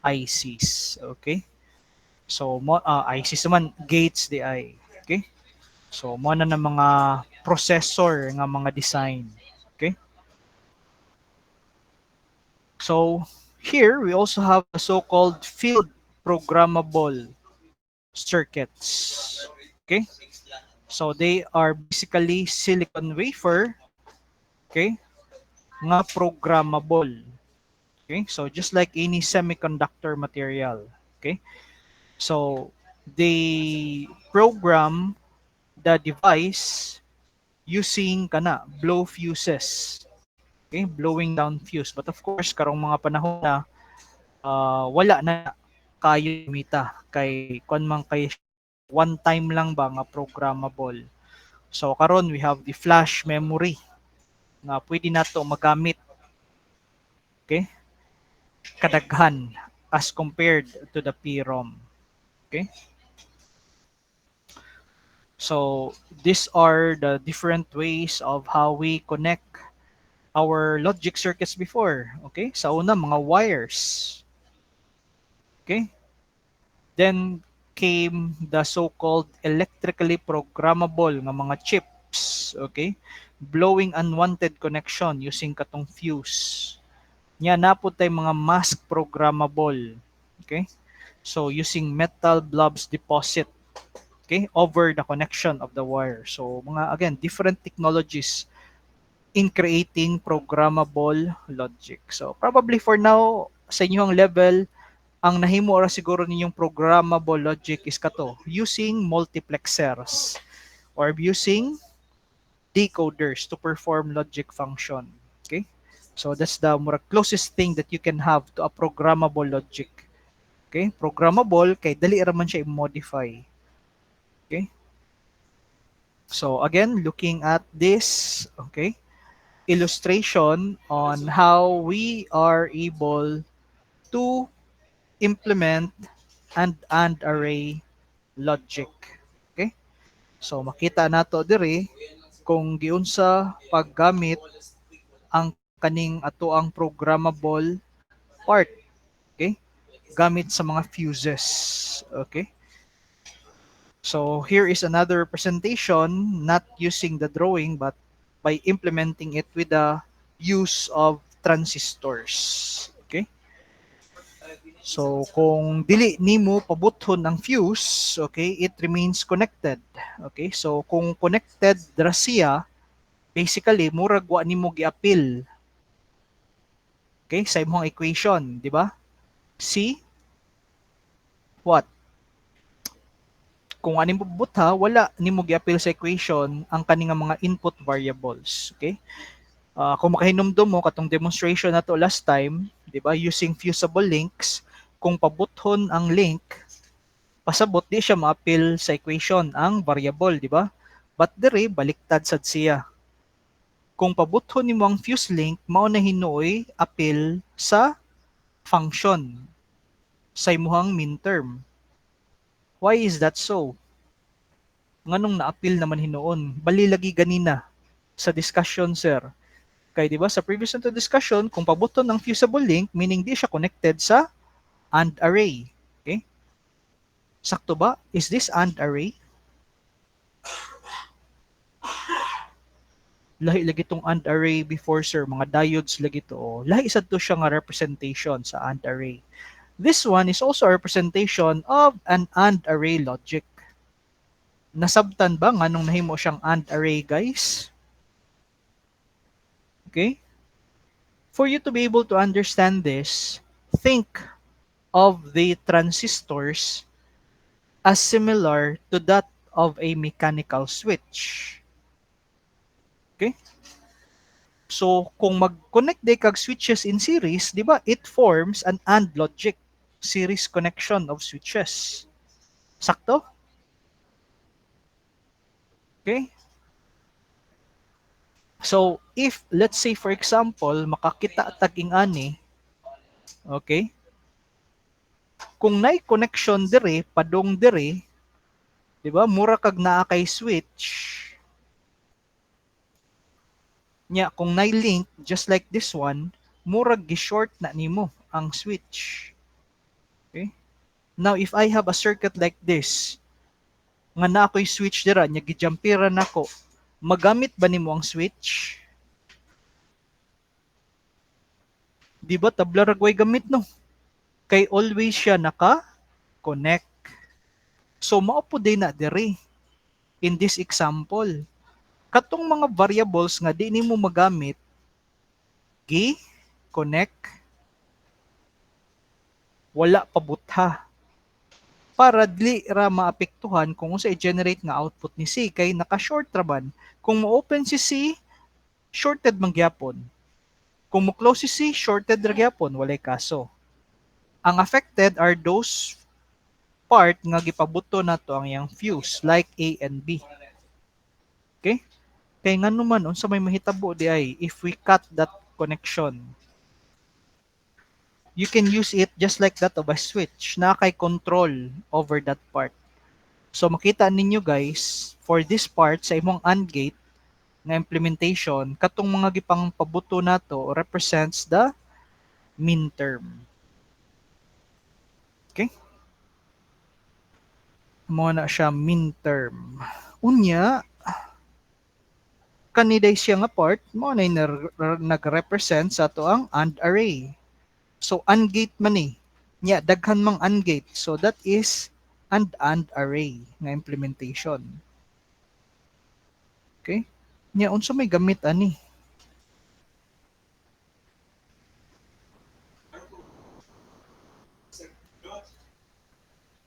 ICs. Okay? So ICs man gates di ay. Okay? So mo na ng mga processor nga mga design. Okay? So here we also have the so-called field programmable circuits. Okay? So they are basically silicon wafer, okay, nga programmable. Okay? So just like any semiconductor material, okay? So they program the device using kana blow fuses. Okay? Blowing down fuse. But of course, karong mga panahon na wala na kayo mita kay kon man kay one time lang ba nga programmable. So karon we have the flash memory nga pwede nato magamit, okay, kadaghan as compared to the PROM. Okay? So these are the different ways of how we connect our logic circuits before. Okay? Sa una, mga wires. Okay? Then came the so-called electrically programmable nga mga chips. Okay? Blowing unwanted connection using katong fuse. Nya napod tay mga mask programmable. Okay? So using metal blobs deposit, okay, over the connection of the wire. So mga again different technologies in creating programmable logic. So probably for now sa inyong level ang nahimo ra siguro ninyong programmable logic is kato using multiplexers or using decoders to perform logic function. Okay? So that's the more closest thing that you can have to a programmable logic. Okay? Programmable kay dali ra man siya i-modify. Okay? So again, looking at this, okay, illustration on how we are able to implement and array logic. Okay? So makita nato diri kung giunsa paggamit ang kaning ato ang programmable part. Okay? Gamit sa mga fuses. Okay? So here is another presentation, not using the drawing but by implementing it with the use of transistors. Okay? So kung dili nimo pabuthon ang fuse, okay, it remains connected. Okay? So kung connected dra siya, basically murag wa nimo giapil. Okay? Sa imong equation, di ba? C what? Kung aning butha, wala nimo giapil sa equation ang kaning mga input variables. Okay? Kung makahinumdum mo katong demonstration nato last time, di ba, using fusible links, kung pabuthon ang link, pasabot di siya ma-appeal sa equation ang variable, di ba? But dire baliktad sad siya. Kung pabuthon nimo ang fuse link, mao na hinuoy appeal sa function sa imuhang min term. Why is that so? Nganong na-appeal naman hinuon? Bali lagi ganina sa discussion, sir. Kay di ba sa previous na discussion, kung pabuton ng fusible link, meaning di siya connected sa AND array. Okay? Sakto ba? Is this AND array? Lahi lagi tong AND array before, sir. Mga diodes lagi to. Oh. Lahi isa to siya nga representation sa AND array. This one is also a representation of an AND array logic. Nasabtan ba nga nung nahimo siyang AND array, guys? Okay? For you to be able to understand this, think of the transistors as similar to that of a mechanical switch. Okay? So, kung mag-connect day kag switches in series, di ba, it forms an AND logic, series connection of switches. Sakto? Okay? So, if, let's say, for example, makakita taging ani, okay? Kung na'y connection dire, padong dire, di ba, mura kag naa kay switch, nya, kung na'y link, just like this one, murag gi-short na nimo ang switch. Okay? Now, if I have a circuit like this, nga na ako'y switch dira, nya gijampiran nako, magamit ba nimo ang switch? Di ba tabla ragway gamit no? Kay always siya naka-connect. So mao po din na diri in this example. Katong mga variables nga di nimo magamit, gi-connect, wala pa butha. Para dili ra maapektuhan kung unsa i-generate nga output ni C kay naka-short ra man. Kung mo-open si C, shorted man gyapon. Kung mo-close si C, shorted ra gyapon, walay kaso. Ang affected are those part nga gipabuto nato ang yang fuse like A and B. Okay? Kay ngano man unsa may mahitabo di ay if we cut that connection. You can use it just like that of a switch na kay control over that part. So makita ninyo guys, for this part sa imong AND gate na implementation, katong mga gipang pabuto nato represents the min term. Okay? Mo na siya min term. Unya, kaniday siya nga part, mo na nag-represent sa ato ang AND array. So, AND gate man eh. Nya, daghan mang AND gate. So, that is an AND array nga implementation. Okay? Nya, unsa may gamit ani?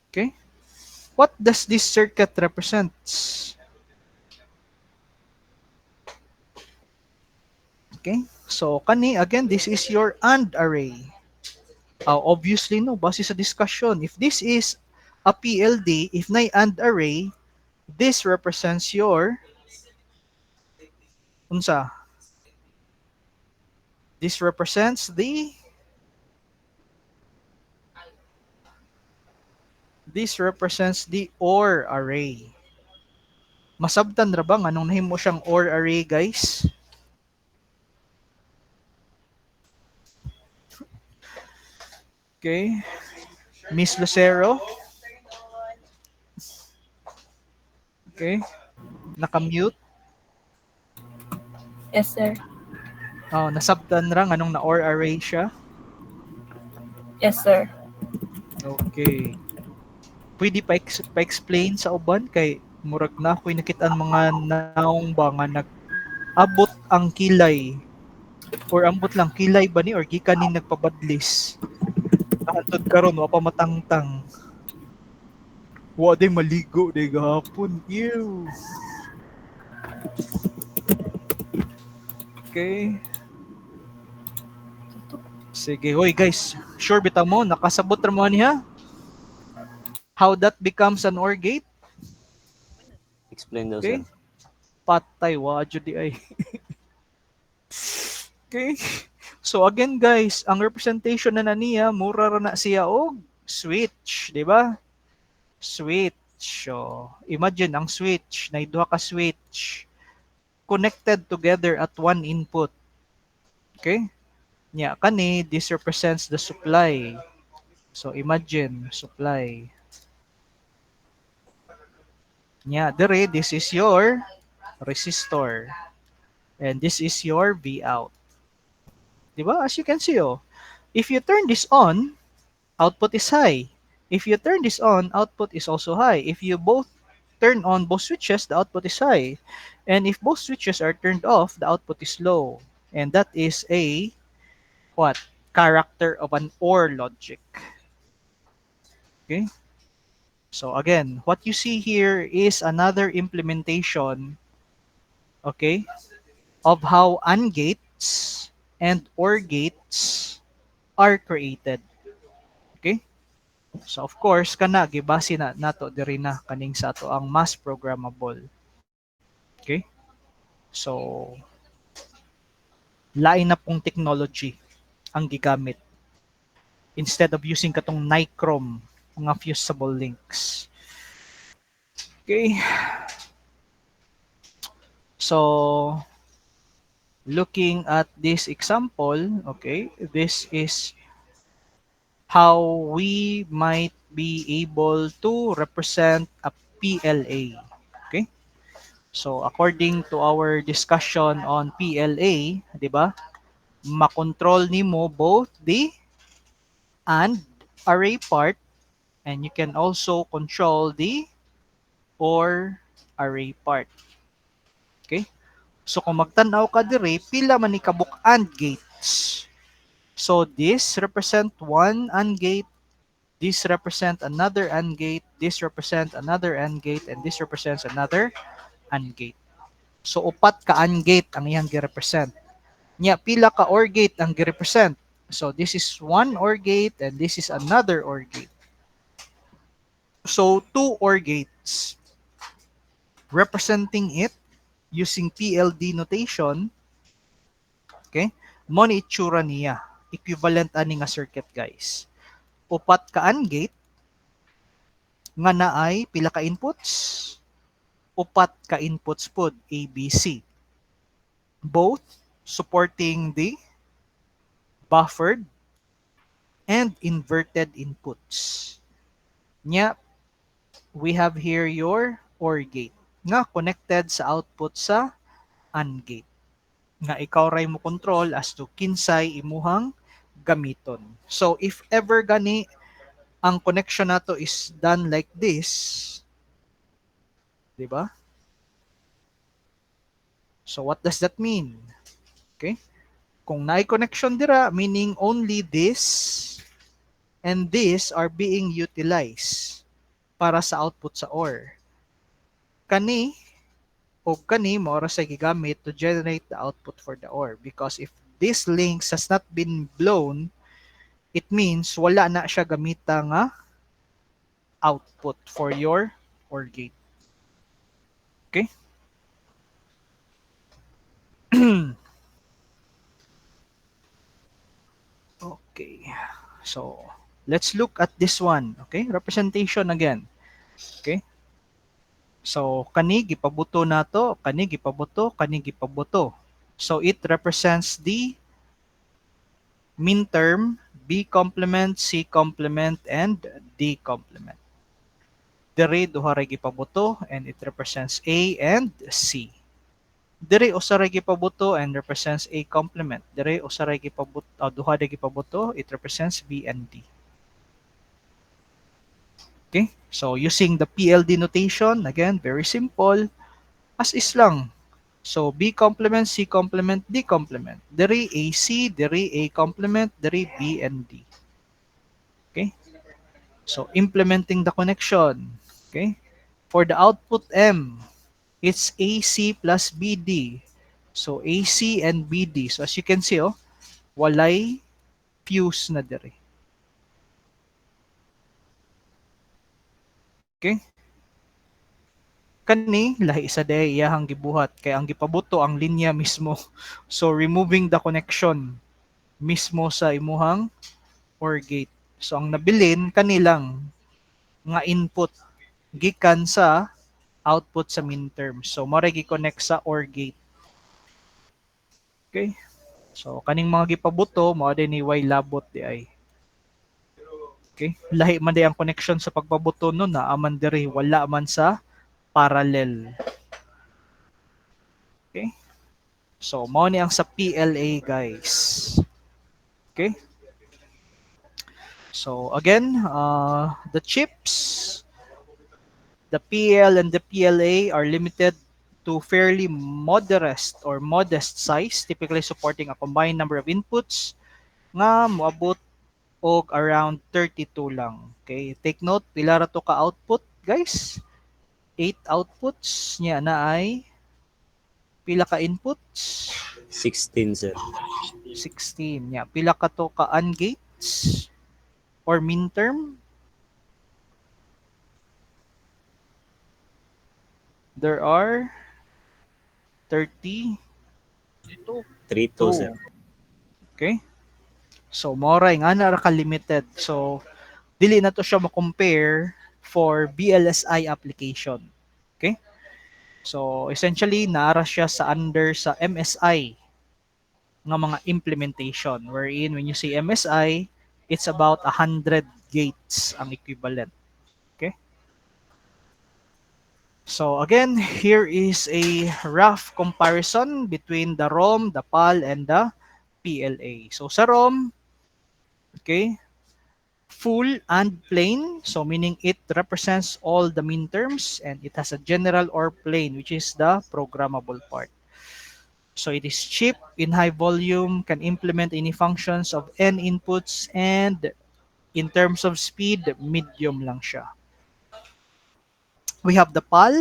Okay? What does this circuit represents? Okay? So, kani, again, this is your AND array. Obviously, no, base sa discussion. If this is a PLD, if na AND array, this represents your unsa? This represents the OR array. Masabtan ra ba anong nahimo siyang OR array, guys? Okay. Miss Lucero? Okay. Naka-mute? Yes, sir. Oh, nasabtan ra anong na OR array siya? Yes, sir. Okay. Pwede pa-explain sa uban kay murag na ako'y nakitaan mga naong ba nga nag-abot ang kilay or ambot lang kilay ba ni or gikan ni nagpabadlis. Antod karon wa pa matangtang. Wa day maligo day gahapon. Ew. Okay. Sige, hoy guys, sure bitaw mo nakasabot ra mo niya? How that becomes an OR gate? Explain daw, Okay? sir. Patay, wadyo di ay. Okay? So again guys, ang representation na niya, mura ra na siya og switch, di ba? Switch. So, imagine ang switch, na duha ka switch connected together at one input. Okay? Nya kani, this represents the supply. So imagine supply. Nya dire, this is your resistor. And this is your V out. Diba? As you can see, oh, if you turn this on, output is high. If you turn this on, output is also high. If you both turn on both switches, the output is high. And if both switches are turned off, the output is low. And that is a what? Character of an OR logic. Okay? So again, what you see here is another implementation, okay, of how AND gates and OR gates are created. Okay? So of course, kana gibase na nato diri na kaning sa ato ang mass programmable. Okay? So lain na pong technology ang gigamit instead of using katong nichrome mga fusible links. Okay? So looking at this example, okay, this is how we might be able to represent a PLA. Okay? So according to our discussion on PLA, 'di ba? Makontrol nimo both the AND array part and you can also control the OR array part. Okay? So kung magtanaw ka dire, pila man ni kabuk AND gates. So this represent one AND gate, this represent another AND gate, this represent another AND gate, and this represents another AND gate. So upat ka AND gate ang iyang gi-represent. Nya pila ka OR gate ang gi-represent. So this is one OR gate and this is another OR gate. So two OR gates. Representing it using PLD notation, okay? Mo ni itsura niya. Equivalent ani nga circuit, guys. Upat ka AND gate nga naay pila ka inputs? Upat ka inputs pod, A, B, C. Both supporting the buffered and inverted inputs. Nya, we have here your OR gate nga connected sa output sa AND gate. Nga ikaw ray mo control as to kinsay imuhang gamiton. So if ever gani ang connection nato is done like this, di ba? So what does that mean? Okay? Kung naay connection dira, meaning only this and this are being utilized para sa output sa OR. Kani o kani mo ra sa gigamit to generate the output for the OR, because if this links has not been blown, it means wala na siya gamita nga output for your OR gate. Okay? Okay. So, let's look at this one. Okay? Representation again. Okay? So, kani gipabuto nato, kani gipabuto, kani gipabuto. So, it represents the min term, B complement, C complement, and D complement. Dere duha ra gipabuto and it represents A and C. Dere usa ra gipabuto and represents A complement. Dere usa ra gipabuto, duha ra gipabuto, it represents B and D. Okay? So using the PLD notation, again, very simple, as is lang. So B complement, C complement, D complement. Dere AC, dere A complement, dere B and D. Okay? So implementing the connection. Okay? For the output M, it's AC plus BD. So AC and BD. So as you can see, oh, walay fuse na dere. Okay? Kani lahi sa day iyahang gibuhat kay ang gipabuto ang linya mismo. So removing the connection mismo sa imuhang OR gate. So ang nabilin kanilang nga input gikan sa output sa minterm. So mao gi-connect sa OR gate. Okay? So kaning mga gipabuto mao din ni way labot di ay. Okay? Lahi man di ang connection sa pagpabuto no na aman diri wala man sa parallel. Okay? So mao ni ang sa PLA guys. Okay? So again, the chips, the PL and the PLA are limited to fairly modest or modest size, typically supporting a combined number of inputs nga moabot og around 32 lang. Okay, take note pila ra to ka output, guys? 8 outputs niya na ay pila ka inputs? 16, sir. 16 niya. Pila ka to ka AND gates or minterm? There are 32. 32, sir. Okay? So, moray nga na ra ka limited. So, dili na to siya ma-compare for BLSI application. Okay? So, essentially, naara siya sa under sa MSI nga mga implementation wherein when you say MSI, it's about 100 gates ang equivalent. Okay? So again, here is a rough comparison between the ROM, the PAL, and the PLA. So sa ROM, okay, full and plain, so meaning it represents all the minterms and it has a general or plain, which is the programmable part. So it is cheap, in high volume, can implement any functions of n inputs, and in terms of speed, medium lang siya. We have the PAL,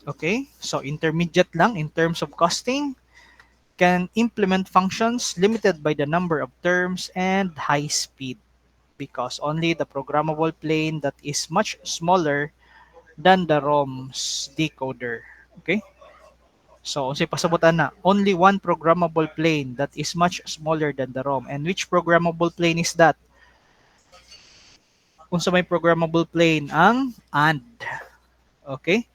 okay, so intermediate lang in terms of costing, can implement functions limited by the number of terms and high speed because only the programmable plane that is much smaller than the ROM's decoder. Okay? So, unsay pasabutan na, only one programmable plane that is much smaller than the ROM. And which programmable plane is that? Unsa may programmable plane? Ang AND. Okay?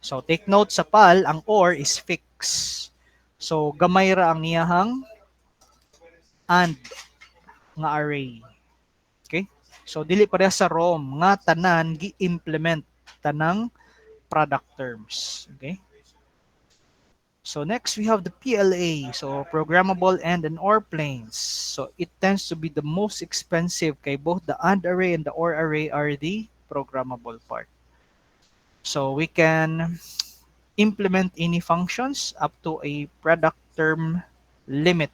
So, take note sa PAL, ang OR is fixed. So, gamay ra ang iyahang AND nga array. Okay? So, dili pareha sa ROM nga tanan gi-implement tanang product terms. Okay? So, next we have the PLA. So, programmable AND and OR planes. So, it tends to be the most expensive kay both the AND array and the OR array are the programmable part. So, we can implement any functions up to a product term limit.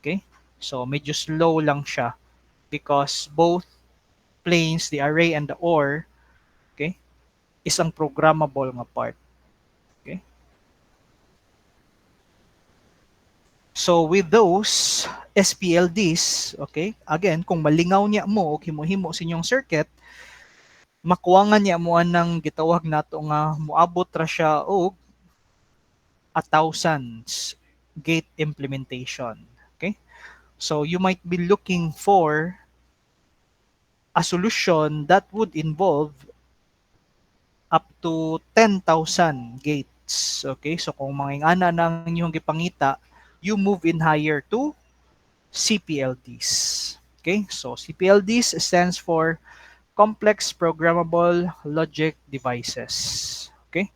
Okay? So, medyo slow lang siya because both planes, the array and the OR, okay, is ang programmable nga part. Okay? So, with those SPLDs, okay, again, kung malingaw niya mo o himo-himo sa inyong circuit, makuwangan niya mo ng gitawag nato nga moabot ra siya og 1,000 gate implementation. Okay? So you might be looking for a solution that would involve up to 10,000 gates. Okay? So kung mangingana nang inyong gipangita, you move in higher to CPLDs. Okay? So CPLDs stands for Complex Programmable Logic Devices. Okay?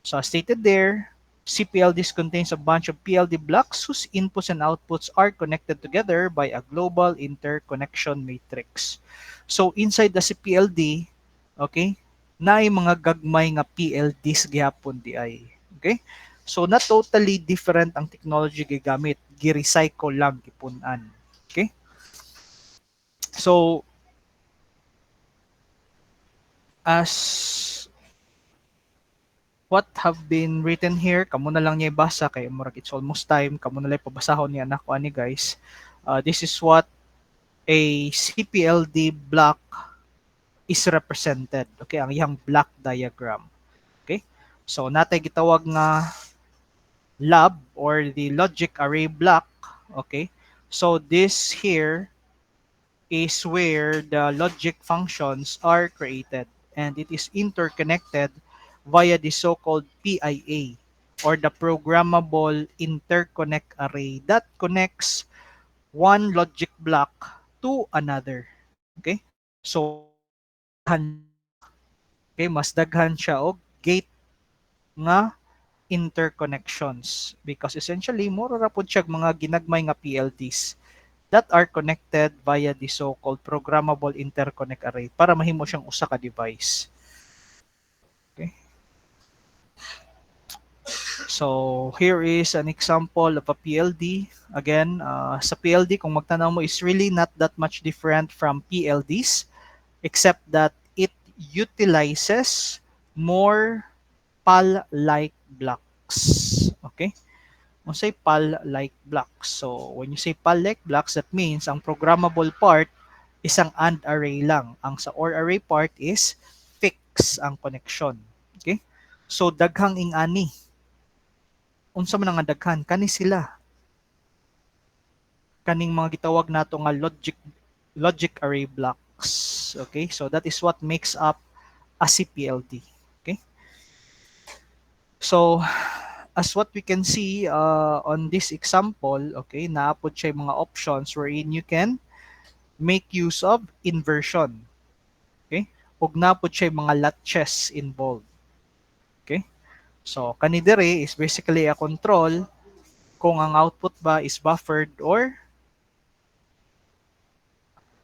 So as stated there, CPLDs contains a bunch of PLD blocks whose inputs and outputs are connected together by a global interconnection matrix. So inside the CPLD, okay, naay mga gagmay nga PLDs gyapon di ay. Okay? So not totally different ang technology gigamit, gi-recycle lang gipunan. Okay? So as what have been written here, kamo na lang niya ibasa kay murag it's almost time, kamo na lang pabasahon niya na ko ani guys. This is what a CPLD block is represented. Okay, ang iyang block diagram. Okay? So natay gitawag nga lab or the logic array block. Okay? So this here is where the logic functions are created, and it is interconnected via the so-called PIA, or the programmable interconnect array, that connects one logic block to another. Okay? So okay, mas daghan siya og gate nga interconnections, because essentially mura ra pud siya mga ginagmay nga PLDs that are connected via the so-called programmable interconnect array para mahimo siyang usa ka device. Okay. So here is an example of a PLD. Again, sa PLD kung magtanaw mo is really not that much different from PLDs, except that it utilizes more PAL-like blocks. Okay? When say PAL-like blocks, so when you say PAL-like blocks, that means ang programmable part isang AND array lang. Ang sa OR array part is fix ang connection. Okay? So daghang ing-ani. Unsa man nga daghan? Kani sila. Kaning mga gitawag nato nga logic array blocks. Okay? So that is what makes up a CPLD. Okay? So as what we can see on this example, okay, naapod siya mga options wherein you can make use of inversion. Okay? Ug naapod siya mga latches involved. Okay? So kani dire is basically a control kung ang output ba is buffered or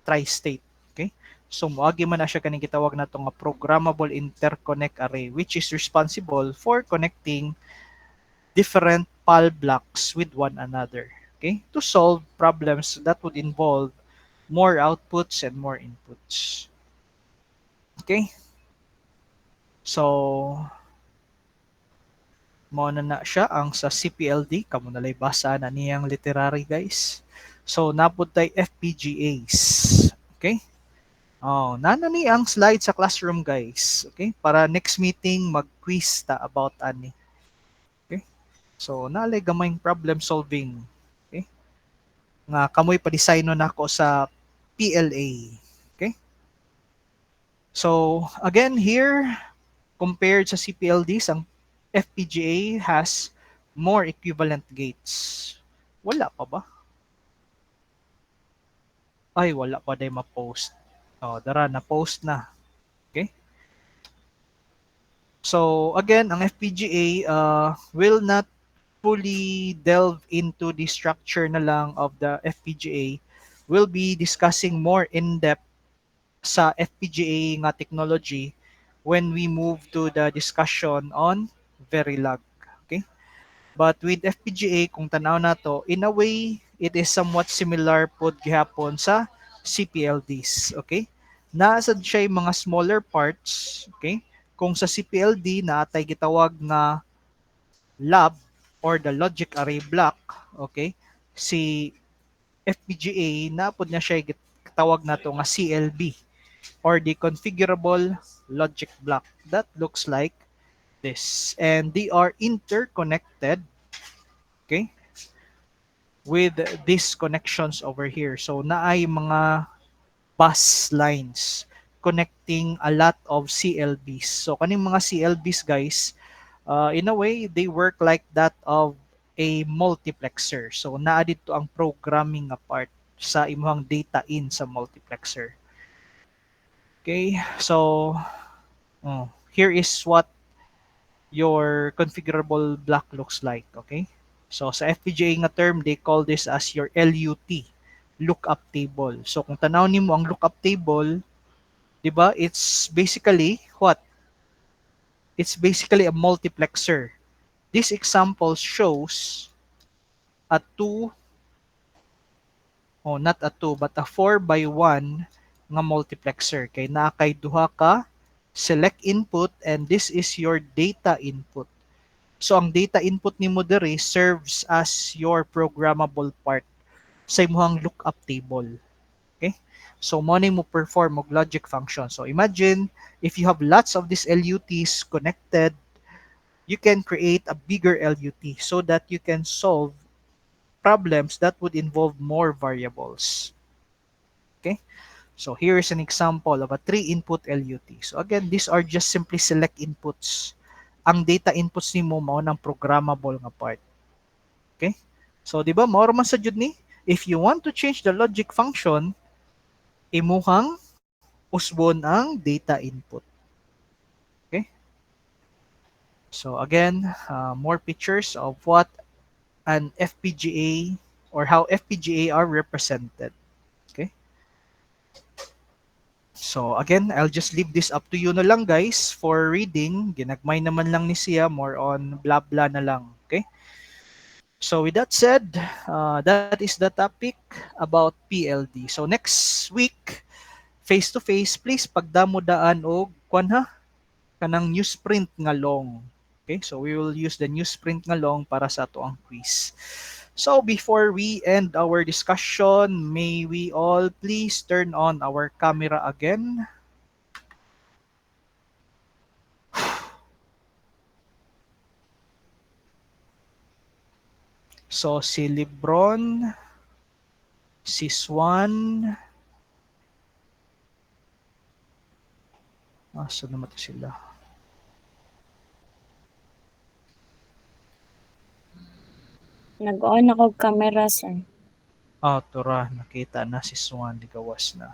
tri-state. Okay? So moagi man na siya kaning gitawag nato nga programmable interconnect array, which is responsible for connecting different PAL blocks with one another, okay, to solve problems that would involve more outputs and more inputs. Okay? So, mo na siya ang sa CPLD. Kamo nalay basa na niyang literary, guys. So, napod tay FPGAs. Okay? Oh, nana ni ang slide sa classroom, guys. Okay? Para next meeting mag-quiz ta about ani. So, nalay gamayng problem solving. Okay? Nga kamoy pa-design na ako sa PLA. Okay? So, again here, compared sa CPLDs, ang FPGA has more equivalent gates. Wala pa ba? Ay, wala pa day ma-post. Oh, dara, na-post na. Okay? So, again, ang FPGA will not fully delve into the structure na lang of the FPGA. We'll be discussing more in-depth sa FPGA nga technology when we move to the discussion on Verilog. Okay? But with FPGA, kung tanaw na to, in a way, it is somewhat similar pod gihapon sa CPLDs. Okay? Naasad siya yung mga smaller parts. Okay? Kung sa CPLD, naatay gitawag nga lab or the logic array block, okay, si FPGA napod na siya tawag nato nga CLB or the configurable logic block that looks like this, and they are interconnected, okay, with these connections over here. So naay mga bus lines connecting a lot of CLBs. So kaning mga CLBs, guys, in a way, they work like that of a multiplexer. So, naa dito ang programming nga part sa imuhang data in sa multiplexer. Okay, so here is what your configurable block looks like. Okay, so sa FPGA nga term, they call this as your LUT, lookup table. So, kung tanaw nimo ang lookup table, di ba, it's basically what? It's basically a multiplexer. This example shows a not a 2, but a 4x1 nga multiplexer. Kay naa kay duha ka select input, and this is your data input. So ang data input nimo diri serves as your programmable part sa imong lookup table. Okay? So mo mo perform og logic function. So imagine if you have lots of these LUTs connected, you can create a bigger LUT so that you can solve problems that would involve more variables. Okay? So here is an example of a 3-input LUT. So again, these are just simply select inputs. Ang data inputs nimo mao ng programmable nga part. Okay? So di ba mao man sa jud ni, if you want to change the logic function, imuhang usbon ang data input. Okay? So again, more pictures of what an FPGA or how FPGA are represented. Okay? So again, I'll just leave this up to you na lang guys for reading. Ginagmay naman lang ni siya, more on blah blah na lang. Okay? So with that said, that is the topic about PLD. So next week, face to face, please pagdamo daan og kwan ha kanang newsprint nga long. Okay? So we will use the newsprint nga long para sa ato ang quiz. So before we end our discussion, may we all please turn on our camera again. So si Lebron, si Swan, asa naman to sila? Nag-on ako camera, sir. Tura, nakita na si Swan, gawas na.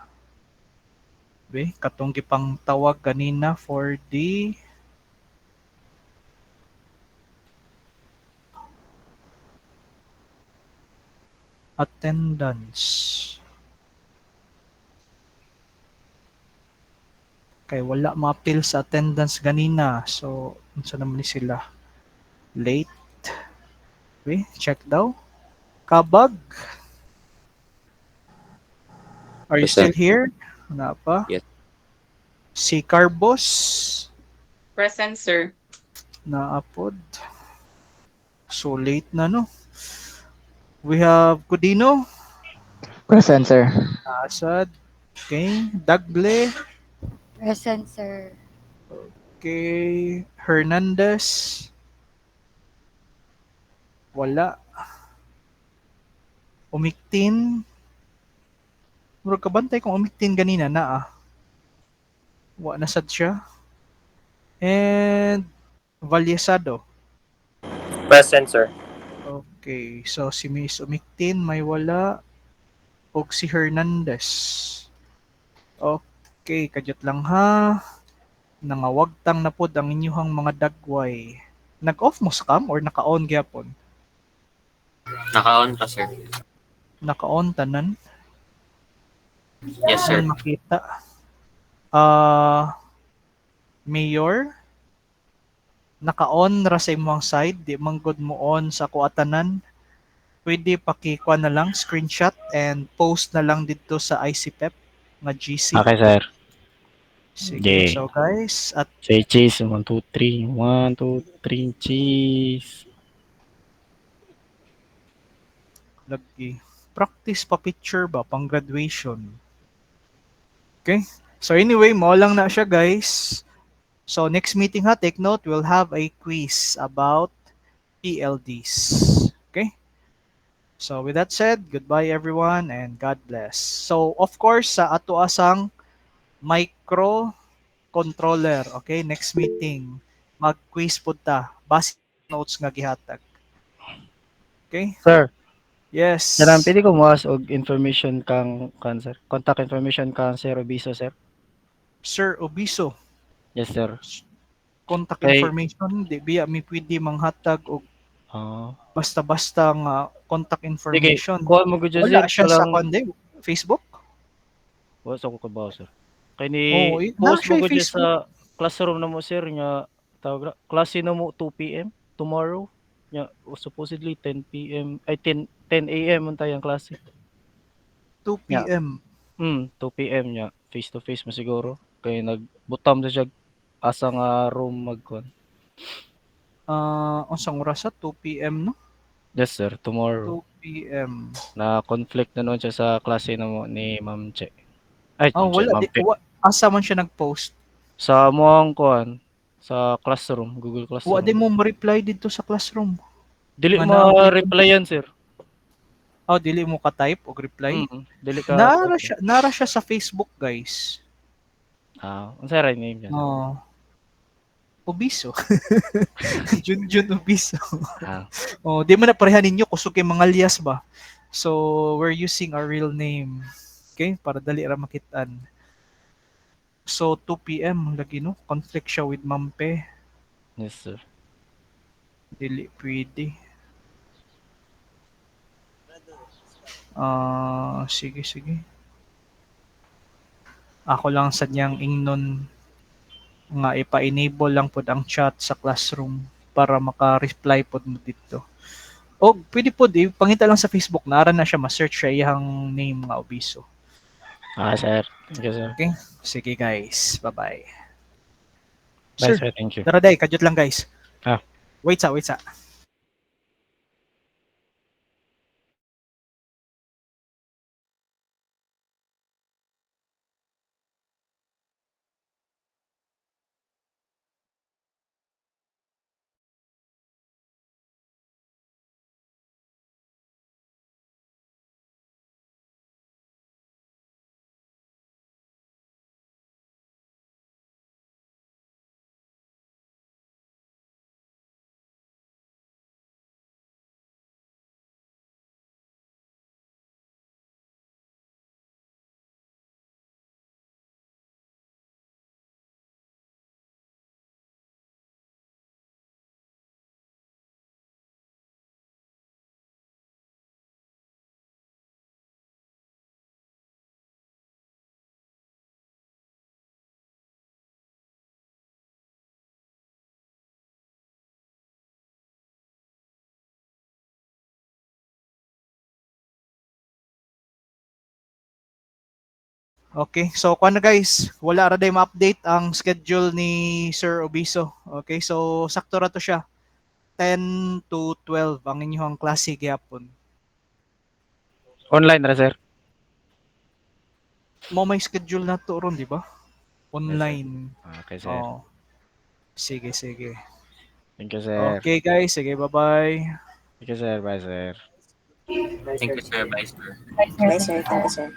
Be, katong gipang tawag kanina for the attendance. Kay wala ma-appeal sa attendance ganina. So, unsa naman ni sila? Late. Okay, check daw. Kabag. Are you still here? Wala pa? Yes. Si Carbos. Present, sir. Naapod. So late na, no? We have Cudino. Present, sir. Asad. Okay. Dagle. Present, sir. Okay. Hernandez. Wala. Umiktin. Murag kabantay kung umiktin ganina na Wa na sad siya. And Valyesado. Present, sir. Okay. So si Miss Umiktin may wala. Og si Hernandez. Okay. Kadyot lang ha. Nangawagtang na pod ang inyuhang mga dagway. Nag-off mo scam or naka-on gyapon? Naka-on pa, sir. Naka-on tanan? Yes, sir. Ano makita? Mayor? Naka-on ra sa imong side, di man gud mo on sa kuatanan. Pwede pakikuha na lang, screenshot and post na lang dito sa ICPEP nga GC. Okay, sir. Sige, Yeah. so guys, at Say cheese. 1, 2, 3. 1, 2, 3, cheese. lagi practice pa picture ba pang graduation. Okay? So anyway, mo lang na siya guys. So next meeting ha, take note, we'll have a quiz about PLDs. Okay? So with that said, goodbye everyone and God bless. So of course, sa ato asang microcontroller, okay, next meeting, mag-quiz po ta. Base notes nga gihatag. Okay? Sir, Yes. Salam, pwede ko muas og information kang cancer. Contact information kang Sir Obiso, sir. Sir Obiso, Yes, sir. contact Okay. information, di biya mi pwede manghatag og Ah. basta-basta nga contact Sige, information. kuha mo gud Wala sir. siya sa Kalang konde, Facebook? wala sa ko kabaw, sir. Kay ni Oo, post na siya mo gud Facebook. sa classroom na mo, sir, nga tawag na klase na mo 2 PM tomorrow. Nya supposedly 10 PM ay 10 AM untay ang klase. 2 Yeah. PM. 2 PM nya face to face mo siguro. Kay nagbutam sa siya asa nga room magkon. Unsang oras sa 2 PM no? Yes, sir, tomorrow. 2 p.m. Na conflict na noon siya sa klase na mo ni Ma'am Che. Ay, Oh, Ma'am Che, wala. Ma'am Pe. Asa man siya nag-post? Sa muang kuan sa classroom, Google Wa di Classroom. mo ma-reply dito sa classroom. Dili Nga ma-replyan, sir. Oh, dili mo ka-type o reply? Dili ka Nara siya sa Facebook, guys. Unsa ra name niya? Oh. Obiso. Junjun Obiso. Oh, di man na pareha ninyo kusog kay mga alias ba. So, we're using our real name. Okay? Para dali ra makitaan. So, 2 p.m. lagi no? Conflict siya with Mampe. Yes, sir. Dili pwede. Sige. Ako lang sadyang ingnon nga ipa-enable lang pod ang chat sa classroom para maka-reply pod mo dito. O pwede pod pangita lang sa Facebook nara na siya ma-search siya iyang name nga Obiso. Sir. Thank you, sir. Okay? Sige guys. Bye-bye. Bye, sir. Thank you. Daraday, kadyot lang guys. Wait sa. Okay, so kuan na guys, wala ra day ma-update ang schedule ni Sir Obiso. Okay, so sakto ra to siya. 10 to 12 ang inyong klase gyapon. Online ra, sir. Mo may schedule na to ron, di ba? Online. Okay, sir. Sige. Thank you, sir. Okay guys, sige bye-bye. Thank you, sir. Bye, sir. Thank you, sir. Bye, sir. Bye, sir. Thank you, sir.